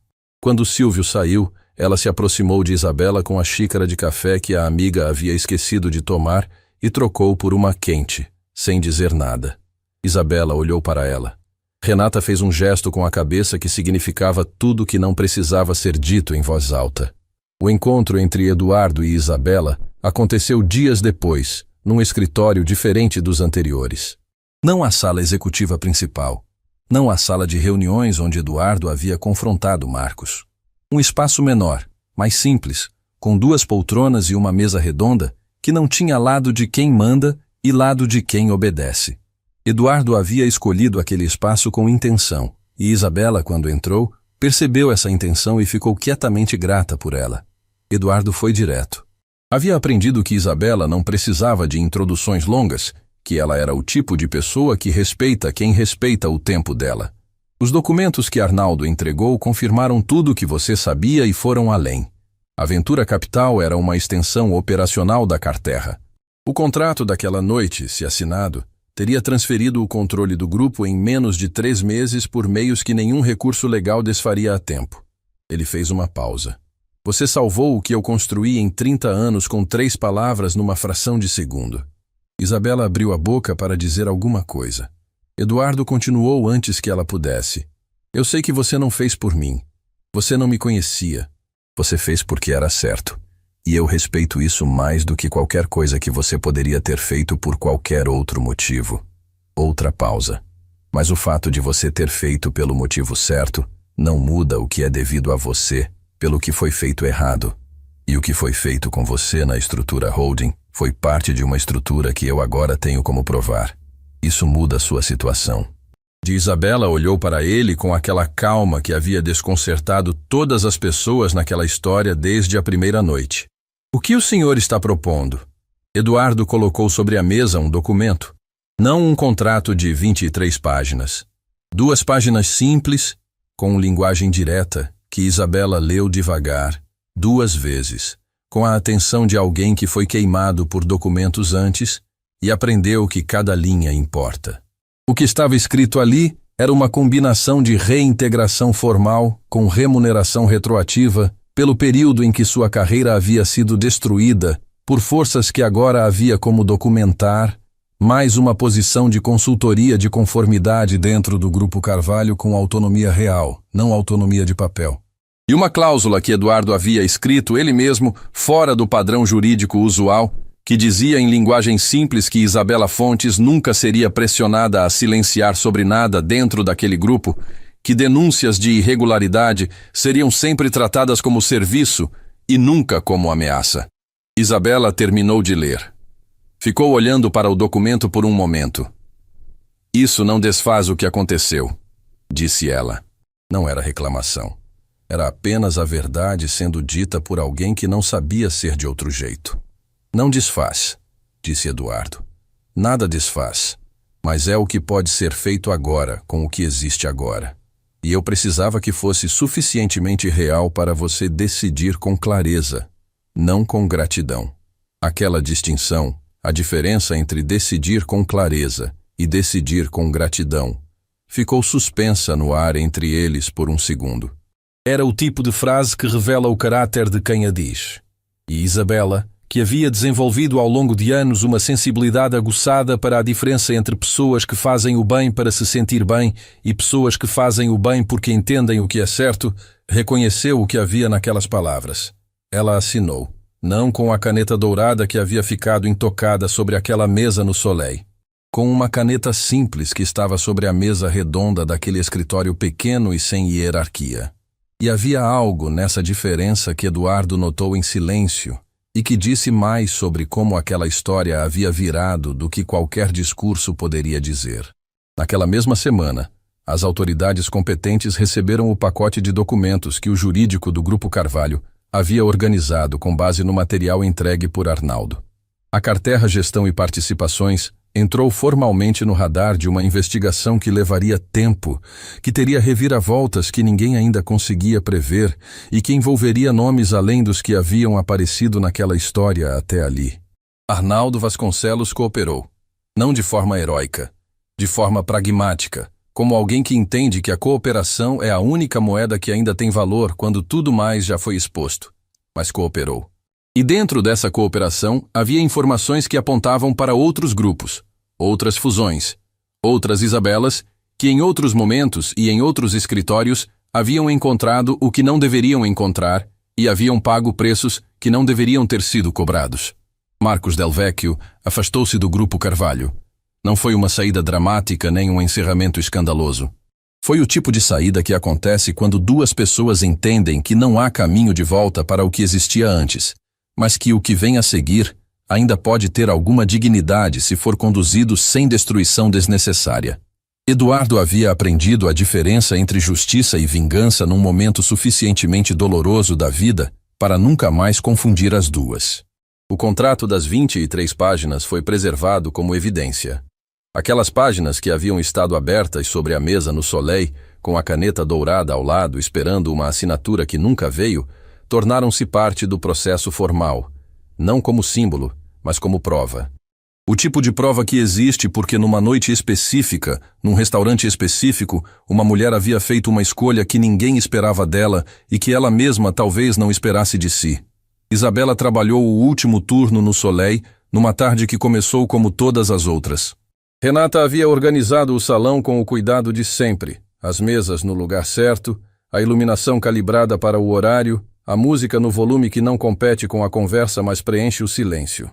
Quando Silvio saiu, ela se aproximou de Isabela com a xícara de café que a amiga havia esquecido de tomar e trocou por uma quente, sem dizer nada. Isabela olhou para ela. Renata fez um gesto com a cabeça que significava tudo que não precisava ser dito em voz alta. O encontro entre Eduardo e Isabela aconteceu dias depois, num escritório diferente dos anteriores. Não a sala executiva principal. Não a sala de reuniões onde Eduardo havia confrontado Marcos. Um espaço menor, mais simples, com 2 poltronas e uma mesa redonda, que não tinha lado de quem manda e lado de quem obedece. Eduardo havia escolhido aquele espaço com intenção, e Isabela, quando entrou, percebeu essa intenção e ficou quietamente grata por ela. Eduardo foi direto. Havia aprendido que Isabela não precisava de introduções longas, que ela era o tipo de pessoa que respeita quem respeita o tempo dela. Os documentos que Arnaldo entregou confirmaram tudo o que você sabia e foram além. A Ventura Capital era uma extensão operacional da Carterra. O contrato daquela noite, se assinado, teria transferido o controle do grupo em menos de 3 meses por meios que nenhum recurso legal desfaria a tempo. Ele fez uma pausa. Você salvou o que eu construí em 30 anos com 3 palavras numa fração de segundo. Isabela abriu a boca para dizer alguma coisa. Eduardo continuou antes que ela pudesse. Eu sei que você não fez por mim. Você não me conhecia. Você fez porque era certo. E eu respeito isso mais do que qualquer coisa que você poderia ter feito por qualquer outro motivo. Outra pausa. Mas o fato de você ter feito pelo motivo certo não muda o que é devido a você pelo que foi feito errado. E o que foi feito com você na estrutura holding foi parte de uma estrutura que eu agora tenho como provar. Isso muda a sua situação. Isabela olhou para ele com aquela calma que havia desconcertado todas as pessoas naquela história desde a primeira noite. O que o senhor está propondo? Eduardo colocou sobre a mesa um documento. Não um contrato de 23 páginas. 2 páginas simples, com linguagem direta, que Isabela leu devagar, 2 vezes, com a atenção de alguém que foi queimado por documentos antes e aprendeu que cada linha importa. O que estava escrito ali era uma combinação de reintegração formal com remuneração retroativa pelo período em que sua carreira havia sido destruída por forças que agora havia como documentar, mais uma posição de consultoria de conformidade dentro do Grupo Carvalho com autonomia real, não autonomia de papel. E uma cláusula que Eduardo havia escrito ele mesmo, fora do padrão jurídico usual, que dizia em linguagem simples que Isabela Fontes nunca seria pressionada a silenciar sobre nada dentro daquele grupo, que denúncias de irregularidade seriam sempre tratadas como serviço e nunca como ameaça. Isabela terminou de ler. Ficou olhando para o documento por um momento. Isso não desfaz o que aconteceu, disse ela. Não era reclamação. Era apenas a verdade sendo dita por alguém que não sabia ser de outro jeito. Não desfaz, disse Eduardo. Nada desfaz, mas é o que pode ser feito agora com o que existe agora. E eu precisava que fosse suficientemente real para você decidir com clareza, não com gratidão. Aquela distinção, a diferença entre decidir com clareza e decidir com gratidão, ficou suspensa no ar entre eles por um segundo. Era o tipo de frase que revela o caráter de quem a diz. E Isabela, que havia desenvolvido ao longo de anos uma sensibilidade aguçada para a diferença entre pessoas que fazem o bem para se sentir bem e pessoas que fazem o bem porque entendem o que é certo, reconheceu o que havia naquelas palavras. Ela assinou, não com a caneta dourada que havia ficado intocada sobre aquela mesa no Soleil, com uma caneta simples que estava sobre a mesa redonda daquele escritório pequeno e sem hierarquia. E havia algo nessa diferença que Eduardo notou em silêncio e que disse mais sobre como aquela história havia virado do que qualquer discurso poderia dizer. Naquela mesma semana, as autoridades competentes receberam o pacote de documentos que o jurídico do Grupo Carvalho havia organizado com base no material entregue por Arnaldo. A Carterra Gestão e Participações Entrou formalmente no radar de uma investigação que levaria tempo, que teria reviravoltas que ninguém ainda conseguia prever e que envolveria nomes além dos que haviam aparecido naquela história até ali. Arnaldo Vasconcelos cooperou. Não de forma heróica, de forma pragmática, como alguém que entende que a cooperação é a única moeda que ainda tem valor quando tudo mais já foi exposto. Mas cooperou. E dentro dessa cooperação havia informações que apontavam para outros grupos, outras fusões, outras Isabelas, que em outros momentos e em outros escritórios haviam encontrado o que não deveriam encontrar e haviam pago preços que não deveriam ter sido cobrados. Marcos Del Vecchio afastou-se do Grupo Carvalho. Não foi uma saída dramática nem um encerramento escandaloso. Foi o tipo de saída que acontece quando duas pessoas entendem que não há caminho de volta para o que existia antes, mas que o que vem a seguir ainda pode ter alguma dignidade se for conduzido sem destruição desnecessária. Eduardo havia aprendido a diferença entre justiça e vingança num momento suficientemente doloroso da vida para nunca mais confundir as duas. O contrato das 23 páginas foi preservado como evidência. Aquelas páginas que haviam estado abertas sobre a mesa no Soleil, com a caneta dourada ao lado esperando uma assinatura que nunca veio, tornaram-se parte do processo formal, não como símbolo, mas como prova. O tipo de prova que existe porque numa noite específica, num restaurante específico, uma mulher havia feito uma escolha que ninguém esperava dela e que ela mesma talvez não esperasse de si. Isabela trabalhou o último turno no Soleil, numa tarde que começou como todas as outras. Renata havia organizado o salão com o cuidado de sempre, as mesas no lugar certo, a iluminação calibrada para o horário, a música no volume que não compete com a conversa, mas preenche o silêncio.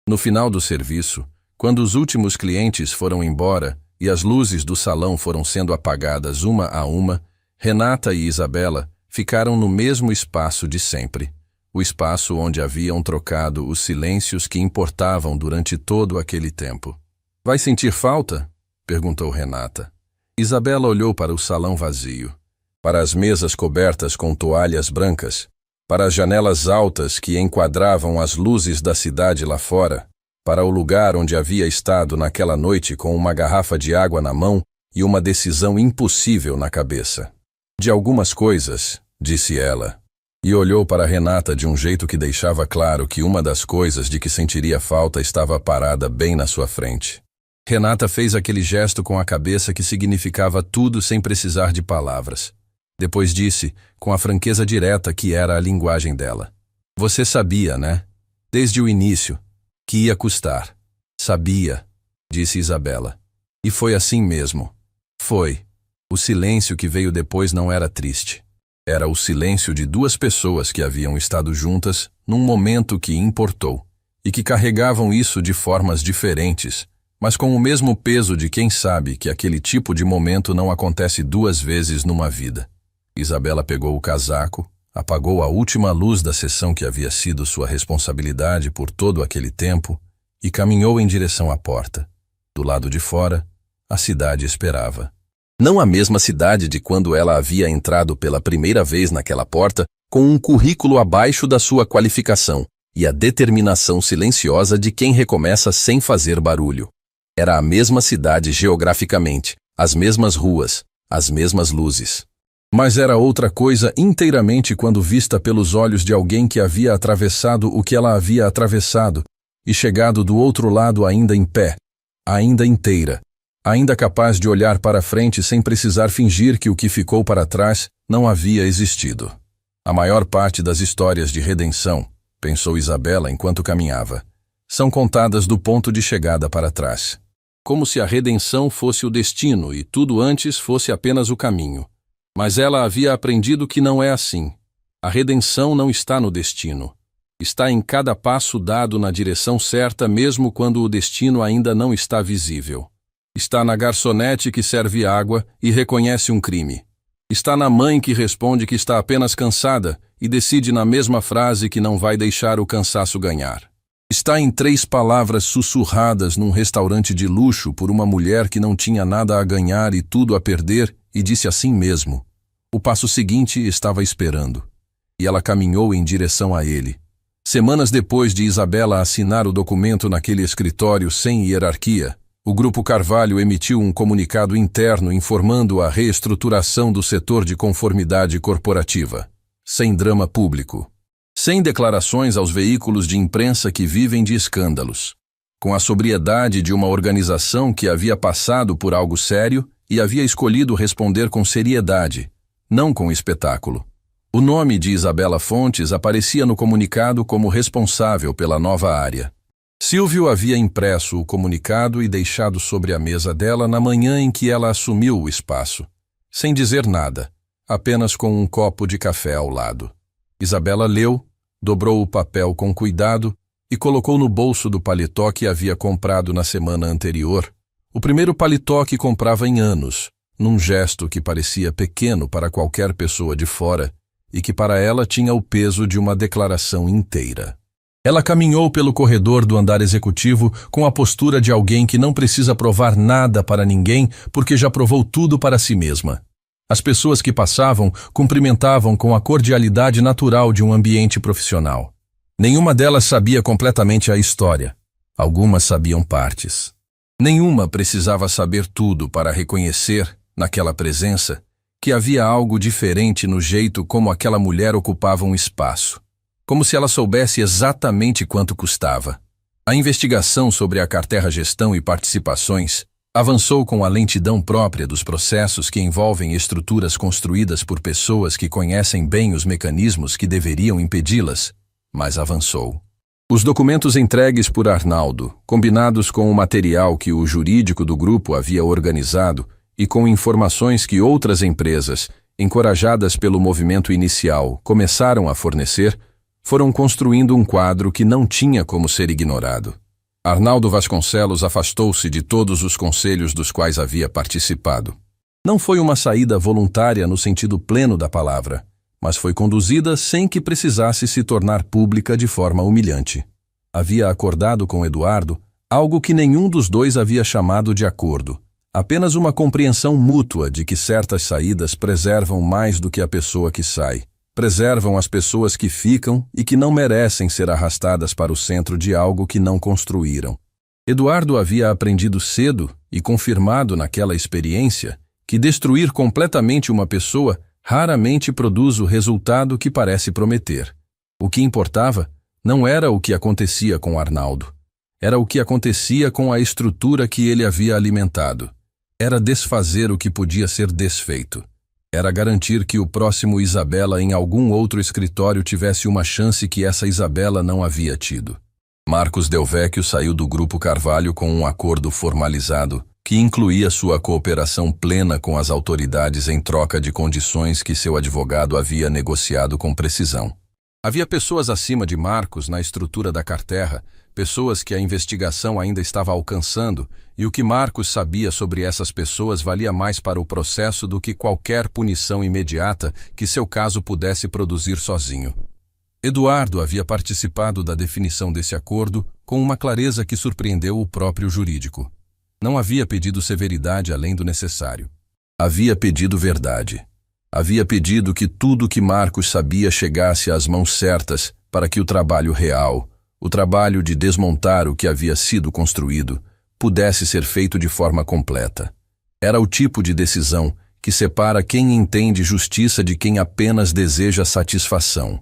No final do serviço, quando os últimos clientes foram embora e as luzes do salão foram sendo apagadas uma a uma, Renata e Isabela ficaram no mesmo espaço de sempre, o espaço onde haviam trocado os silêncios que importavam durante todo aquele tempo. "Vai sentir falta?" perguntou Renata. Isabela olhou para o salão vazio, para as mesas cobertas com toalhas brancas, para as janelas altas que enquadravam as luzes da cidade lá fora, para o lugar onde havia estado naquela noite com uma garrafa de água na mão e uma decisão impossível na cabeça. "De algumas coisas", disse ela, e olhou para Renata de um jeito que deixava claro que uma das coisas de que sentiria falta estava parada bem na sua frente. Renata fez aquele gesto com a cabeça que significava tudo sem precisar de palavras. Depois disse, com a franqueza direta que era a linguagem dela: "Você sabia, né? Desde o início, que ia custar." "Sabia", disse Isabela. "E foi assim mesmo." Foi. O silêncio que veio depois não era triste. Era o silêncio de duas pessoas que haviam estado juntas num momento que importou, e que carregavam isso de formas diferentes, mas com o mesmo peso de quem sabe que aquele tipo de momento não acontece duas vezes numa vida. Isabela pegou o casaco, apagou a última luz da sessão que havia sido sua responsabilidade por todo aquele tempo e caminhou em direção à porta. Do lado de fora, a cidade esperava. Não a mesma cidade de quando ela havia entrado pela primeira vez naquela porta com um currículo abaixo da sua qualificação e a determinação silenciosa de quem recomeça sem fazer barulho. Era a mesma cidade geograficamente, as mesmas ruas, as mesmas luzes. Mas era outra coisa inteiramente quando vista pelos olhos de alguém que havia atravessado o que ela havia atravessado e chegado do outro lado ainda em pé, ainda inteira, ainda capaz de olhar para frente sem precisar fingir que o que ficou para trás não havia existido. A maior parte das histórias de redenção, pensou Isabela enquanto caminhava, são contadas do ponto de chegada para trás. Como se a redenção fosse o destino e tudo antes fosse apenas o caminho. Mas ela havia aprendido que não é assim. A redenção não está no destino. Está em cada passo dado na direção certa mesmo quando o destino ainda não está visível. Está na garçonete que serve água e reconhece um crime. Está na mãe que responde que está apenas cansada e decide na mesma frase que não vai deixar o cansaço ganhar. Está em 3 palavras sussurradas num restaurante de luxo por uma mulher que não tinha nada a ganhar e tudo a perder e disse assim mesmo. O passo seguinte estava esperando. E ela caminhou em direção a ele. Semanas depois de Isabela assinar o documento naquele escritório sem hierarquia, O Grupo Carvalho emitiu um comunicado interno informando a reestruturação do setor de conformidade corporativa, sem drama público, sem declarações aos veículos de imprensa que vivem de escândalos, com a sobriedade de uma organização que havia passado por algo sério e havia escolhido responder com seriedade, não com espetáculo. O nome de Isabela Fontes aparecia no comunicado como responsável pela nova área. Silvio havia impresso o comunicado e deixado sobre a mesa dela na manhã em que ela assumiu o espaço, sem dizer nada, apenas com um copo de café ao lado. Isabela leu, dobrou o papel com cuidado e colocou no bolso do paletó que havia comprado na semana anterior, o primeiro paletó que comprava em anos, num gesto que parecia pequeno para qualquer pessoa de fora e que para ela tinha o peso de uma declaração inteira. Ela caminhou pelo corredor do andar executivo com a postura de alguém que não precisa provar nada para ninguém porque já provou tudo para si mesma. As pessoas que passavam cumprimentavam com a cordialidade natural de um ambiente profissional. Nenhuma delas sabia completamente a história. Algumas sabiam partes. Nenhuma precisava saber tudo para reconhecer, naquela presença, que havia algo diferente no jeito como aquela mulher ocupava um espaço. Como se ela soubesse exatamente quanto custava. A investigação sobre a Carterra Gestão e Participações avançou com a lentidão própria dos processos que envolvem estruturas construídas por pessoas que conhecem bem os mecanismos que deveriam impedi-las, mas avançou. Os documentos entregues por Arnaldo, combinados com o material que o jurídico do grupo havia organizado e com informações que outras empresas, encorajadas pelo movimento inicial, começaram a fornecer, foram construindo um quadro que não tinha como ser ignorado. Arnaldo Vasconcelos afastou-se de todos os conselhos dos quais havia participado. Não foi uma saída voluntária no sentido pleno da palavra, mas foi conduzida sem que precisasse se tornar pública de forma humilhante. Havia acordado com Eduardo algo que nenhum dos dois havia chamado de acordo, apenas uma compreensão mútua de que certas saídas preservam mais do que a pessoa que sai. Preservam as pessoas que ficam e que não merecem ser arrastadas para o centro de algo que não construíram. Eduardo havia aprendido cedo e confirmado naquela experiência que destruir completamente uma pessoa raramente produz o resultado que parece prometer. O que importava não era o que acontecia com Arnaldo. Era o que acontecia com a estrutura que ele havia alimentado. Era desfazer o que podia ser desfeito. Era garantir que o próximo Isabela em algum outro escritório tivesse uma chance que essa Isabela não havia tido. Marcos Del Vecchio saiu do Grupo Carvalho com um acordo formalizado que incluía sua cooperação plena com as autoridades em troca de condições que seu advogado havia negociado com precisão. Havia pessoas acima de Marcos na estrutura da Carterra, pessoas que a investigação ainda estava alcançando, e o que Marcos sabia sobre essas pessoas valia mais para o processo do que qualquer punição imediata que seu caso pudesse produzir sozinho. Eduardo havia participado da definição desse acordo com uma clareza que surpreendeu o próprio jurídico. Não havia pedido severidade além do necessário. Havia pedido verdade. Havia pedido que tudo que Marcos sabia chegasse às mãos certas para que o trabalho real, o trabalho de desmontar o que havia sido construído, pudesse ser feito de forma completa. Era o tipo de decisão que separa quem entende justiça de quem apenas deseja satisfação.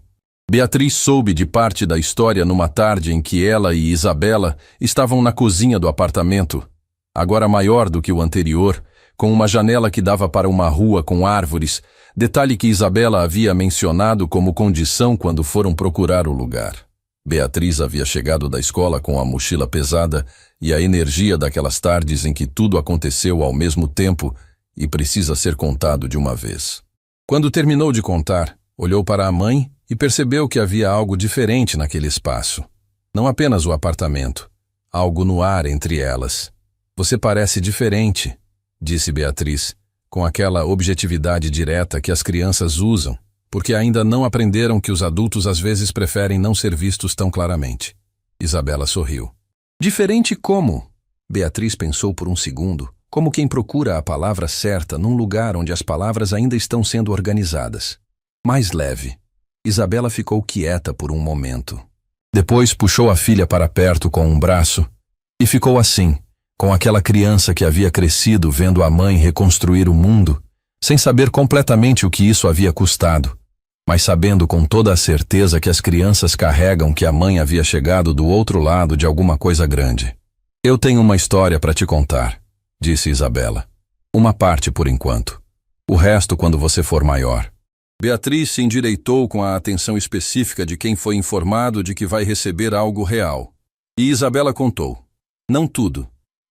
Beatriz soube de parte da história numa tarde em que ela e Isabela estavam na cozinha do apartamento, agora maior do que o anterior, com uma janela que dava para uma rua com árvores, detalhe que Isabela havia mencionado como condição quando foram procurar o lugar. Beatriz havia chegado da escola com a mochila pesada e a energia daquelas tardes em que tudo aconteceu ao mesmo tempo e precisa ser contado de uma vez. Quando terminou de contar, olhou para a mãe e percebeu que havia algo diferente naquele espaço. Não apenas o apartamento, algo no ar entre elas. "Você parece diferente", disse Beatriz, com aquela objetividade direta que as crianças usam, porque ainda não aprenderam que os adultos às vezes preferem não ser vistos tão claramente. Isabela sorriu. "Diferente como?" Beatriz pensou por um segundo, como quem procura a palavra certa num lugar onde as palavras ainda estão sendo organizadas. "Mais leve." Isabela ficou quieta por um momento. Depois puxou a filha para perto com um braço e ficou assim, com aquela criança que havia crescido vendo a mãe reconstruir o mundo, sem saber completamente o que isso havia custado, mas sabendo com toda a certeza que as crianças carregam que a mãe havia chegado do outro lado de alguma coisa grande. Eu tenho uma história para te contar, disse Isabela. Uma parte por enquanto. O resto quando você for maior. Beatriz se endireitou com a atenção específica de quem foi informado de que vai receber algo real. E Isabela contou. Não tudo.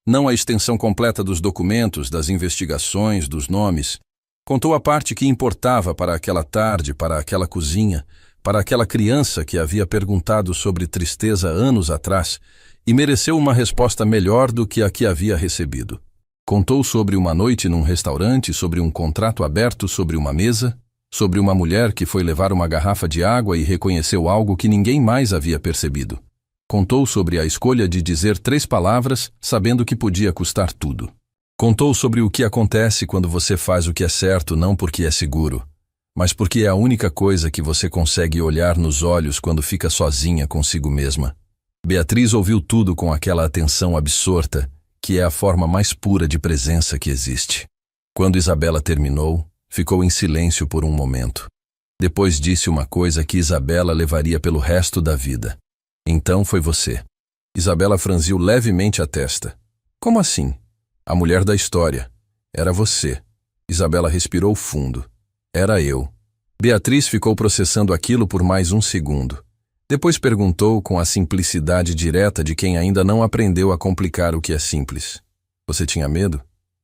Não a extensão completa dos documentos, das investigações, dos nomes. Contou a parte que importava para aquela tarde, para aquela cozinha, para aquela criança que havia perguntado sobre tristeza anos atrás e mereceu uma resposta melhor do que a que havia recebido. Contou sobre uma noite num restaurante, sobre um contrato aberto sobre uma mesa, sobre uma mulher que foi levar uma garrafa de água e reconheceu algo que ninguém mais havia percebido. Contou sobre a escolha de dizer 3 palavras, sabendo que podia custar tudo. Contou sobre o que acontece quando você faz o que é certo não porque é seguro, mas porque é a única coisa que você consegue olhar nos olhos quando fica sozinha consigo mesma. Beatriz ouviu tudo com aquela atenção absorta, que é a forma mais pura de presença que existe. Quando Isabela terminou, ficou em silêncio por um momento. Depois disse uma coisa que Isabela levaria pelo resto da vida. Então foi você. Isabela franziu levemente a testa. Como assim? A mulher da história. Era você. Isabela respirou fundo. Era eu. Beatriz ficou processando aquilo por mais um segundo. Depois perguntou com a simplicidade direta de quem ainda não aprendeu a complicar o que é simples. Você tinha medo?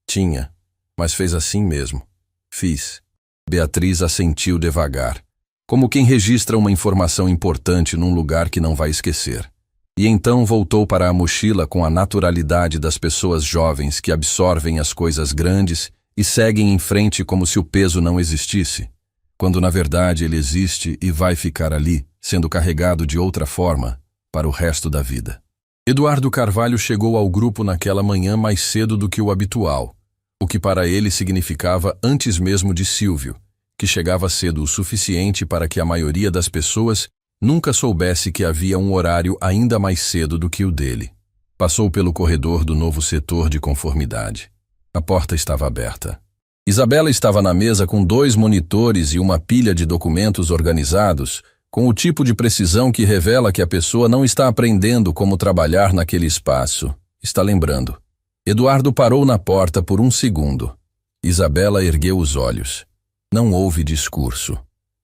Tinha, mas fez assim mesmo. Fiz. Beatriz assentiu devagar, como quem registra uma informação importante num lugar que não vai esquecer. E então voltou para a mochila com a naturalidade das pessoas jovens que absorvem as coisas grandes e seguem em frente como se o peso não existisse, quando na verdade ele existe e vai ficar ali, sendo carregado de outra forma, para o resto da vida. Eduardo Carvalho chegou ao grupo naquela manhã mais cedo do que o habitual, o que para ele significava antes mesmo de Silvio, que chegava cedo o suficiente para que a maioria das pessoas nunca soubesse que havia um horário ainda mais cedo do que o dele. Passou pelo corredor do novo setor de conformidade. A porta estava aberta. Isabela estava na mesa com 2 monitores e uma pilha de documentos organizados, com o tipo de precisão que revela que a pessoa não está aprendendo como trabalhar naquele espaço. Está lembrando. Eduardo parou na porta por um segundo. Isabela ergueu os olhos. Não houve discurso.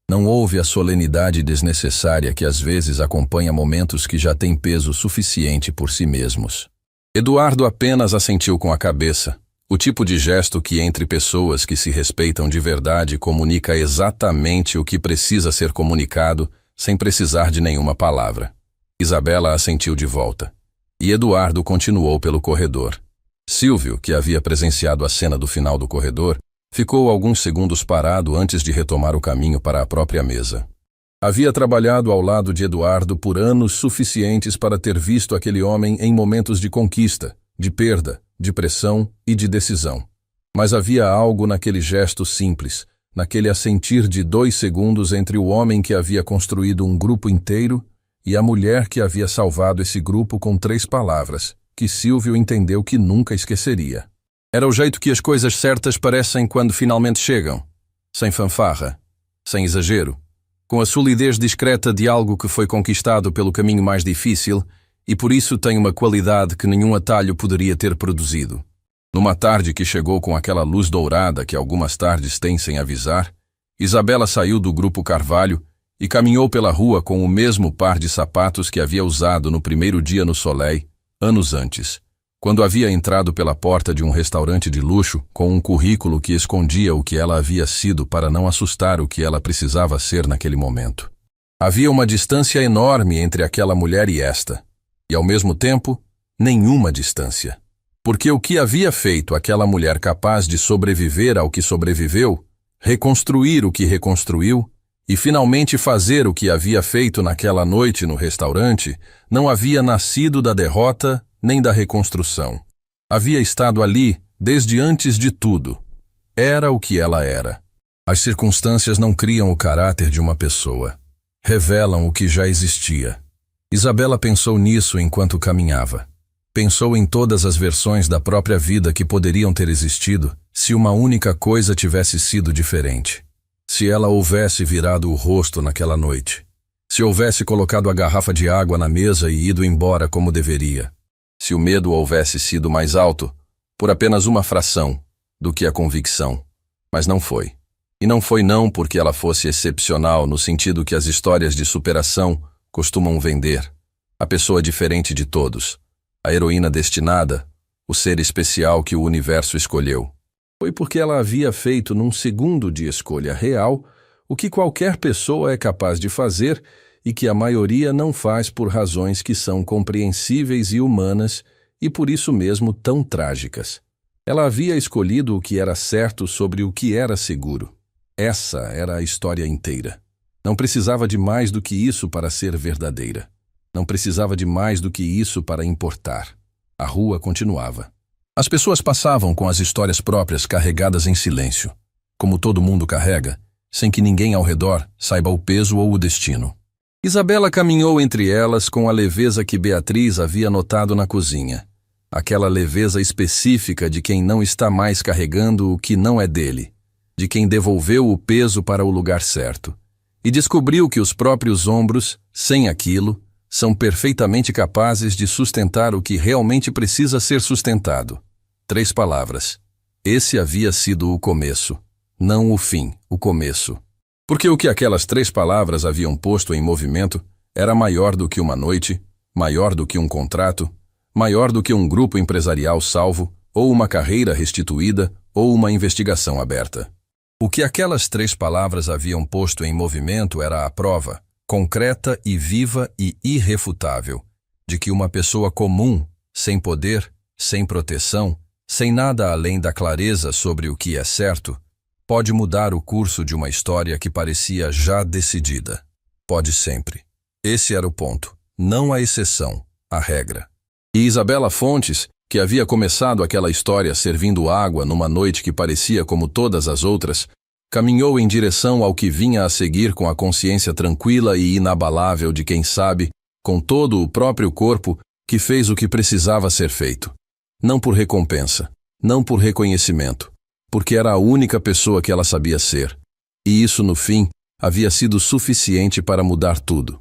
Não houve a solenidade desnecessária que às vezes acompanha momentos que já têm peso suficiente por si mesmos. Eduardo apenas assentiu com a cabeça, o tipo de gesto que entre pessoas que se respeitam de verdade comunica exatamente o que precisa ser comunicado sem precisar de nenhuma palavra. Isabela assentiu de volta. E Eduardo continuou pelo corredor. Silvio, que havia presenciado a cena do final do corredor, ficou alguns segundos parado antes de retomar o caminho para a própria mesa. Havia trabalhado ao lado de Eduardo por anos suficientes para ter visto aquele homem em momentos de conquista, de perda, de pressão e de decisão. Mas havia algo naquele gesto simples, naquele assentir de 2 segundos entre o homem que havia construído um grupo inteiro e a mulher que havia salvado esse grupo com 3 palavras, que Silvio entendeu que nunca esqueceria. Era o jeito que as coisas certas parecem quando finalmente chegam, sem fanfarra, sem exagero, com a solidez discreta de algo que foi conquistado pelo caminho mais difícil e por isso tem uma qualidade que nenhum atalho poderia ter produzido. Numa tarde que chegou com aquela luz dourada que algumas tardes têm sem avisar, Isabela saiu do grupo Carvalho e caminhou pela rua com o mesmo par de sapatos que havia usado no primeiro dia no Soleil, anos antes, quando havia entrado pela porta de um restaurante de luxo com um currículo que escondia o que ela havia sido para não assustar o que ela precisava ser naquele momento. Havia uma distância enorme entre aquela mulher e esta, e ao mesmo tempo, nenhuma distância. Porque o que havia feito aquela mulher capaz de sobreviver ao que sobreviveu, reconstruir o que reconstruiu, e finalmente fazer o que havia feito naquela noite no restaurante, não havia nascido da derrota nem da reconstrução. Havia estado ali desde antes de tudo. Era o que ela era. As circunstâncias não criam o caráter de uma pessoa. Revelam o que já existia. Isabela pensou nisso enquanto caminhava. Pensou em todas as versões da própria vida que poderiam ter existido se uma única coisa tivesse sido diferente. Se ela houvesse virado o rosto naquela noite. Se houvesse colocado a garrafa de água na mesa e ido embora como deveria. Se o medo houvesse sido mais alto, por apenas uma fração, do que a convicção. Mas não foi. E não foi não porque ela fosse excepcional no sentido que as histórias de superação costumam vender. A pessoa diferente de todos. A heroína destinada, o ser especial que o universo escolheu. Foi porque ela havia feito num segundo de escolha real o que qualquer pessoa é capaz de fazer e que a maioria não faz por razões que são compreensíveis e humanas e por isso mesmo tão trágicas. Ela havia escolhido o que era certo sobre o que era seguro. Essa era a história inteira. Não precisava de mais do que isso para ser verdadeira. Não precisava de mais do que isso para importar. A rua continuava. As pessoas passavam com as histórias próprias carregadas em silêncio, como todo mundo carrega, sem que ninguém ao redor saiba o peso ou o destino. Isabela caminhou entre elas com a leveza que Beatriz havia notado na cozinha. Aquela leveza específica de quem não está mais carregando o que não é dele, de quem devolveu o peso para o lugar certo, e descobriu que os próprios ombros, sem aquilo, são perfeitamente capazes de sustentar o que realmente precisa ser sustentado. 3 palavras. Esse havia sido o começo. Não o fim, o começo. Porque o que aquelas 3 palavras haviam posto em movimento era maior do que uma noite, maior do que um contrato, maior do que um grupo empresarial salvo, ou uma carreira restituída, ou uma investigação aberta. O que aquelas 3 palavras haviam posto em movimento era a prova, concreta e viva e irrefutável, de que uma pessoa comum, sem poder, sem proteção, sem nada além da clareza sobre o que é certo, pode mudar o curso de uma história que parecia já decidida. Pode sempre. Esse era o ponto, não a exceção, a regra. E Isabela Fontes, que havia começado aquela história servindo água numa noite que parecia como todas as outras, caminhou em direção ao que vinha a seguir com a consciência tranquila e inabalável de quem sabe, com todo o próprio corpo, que fez o que precisava ser feito. Não por recompensa, não por reconhecimento, porque era a única pessoa que ela sabia ser. E isso, no fim, havia sido suficiente para mudar tudo.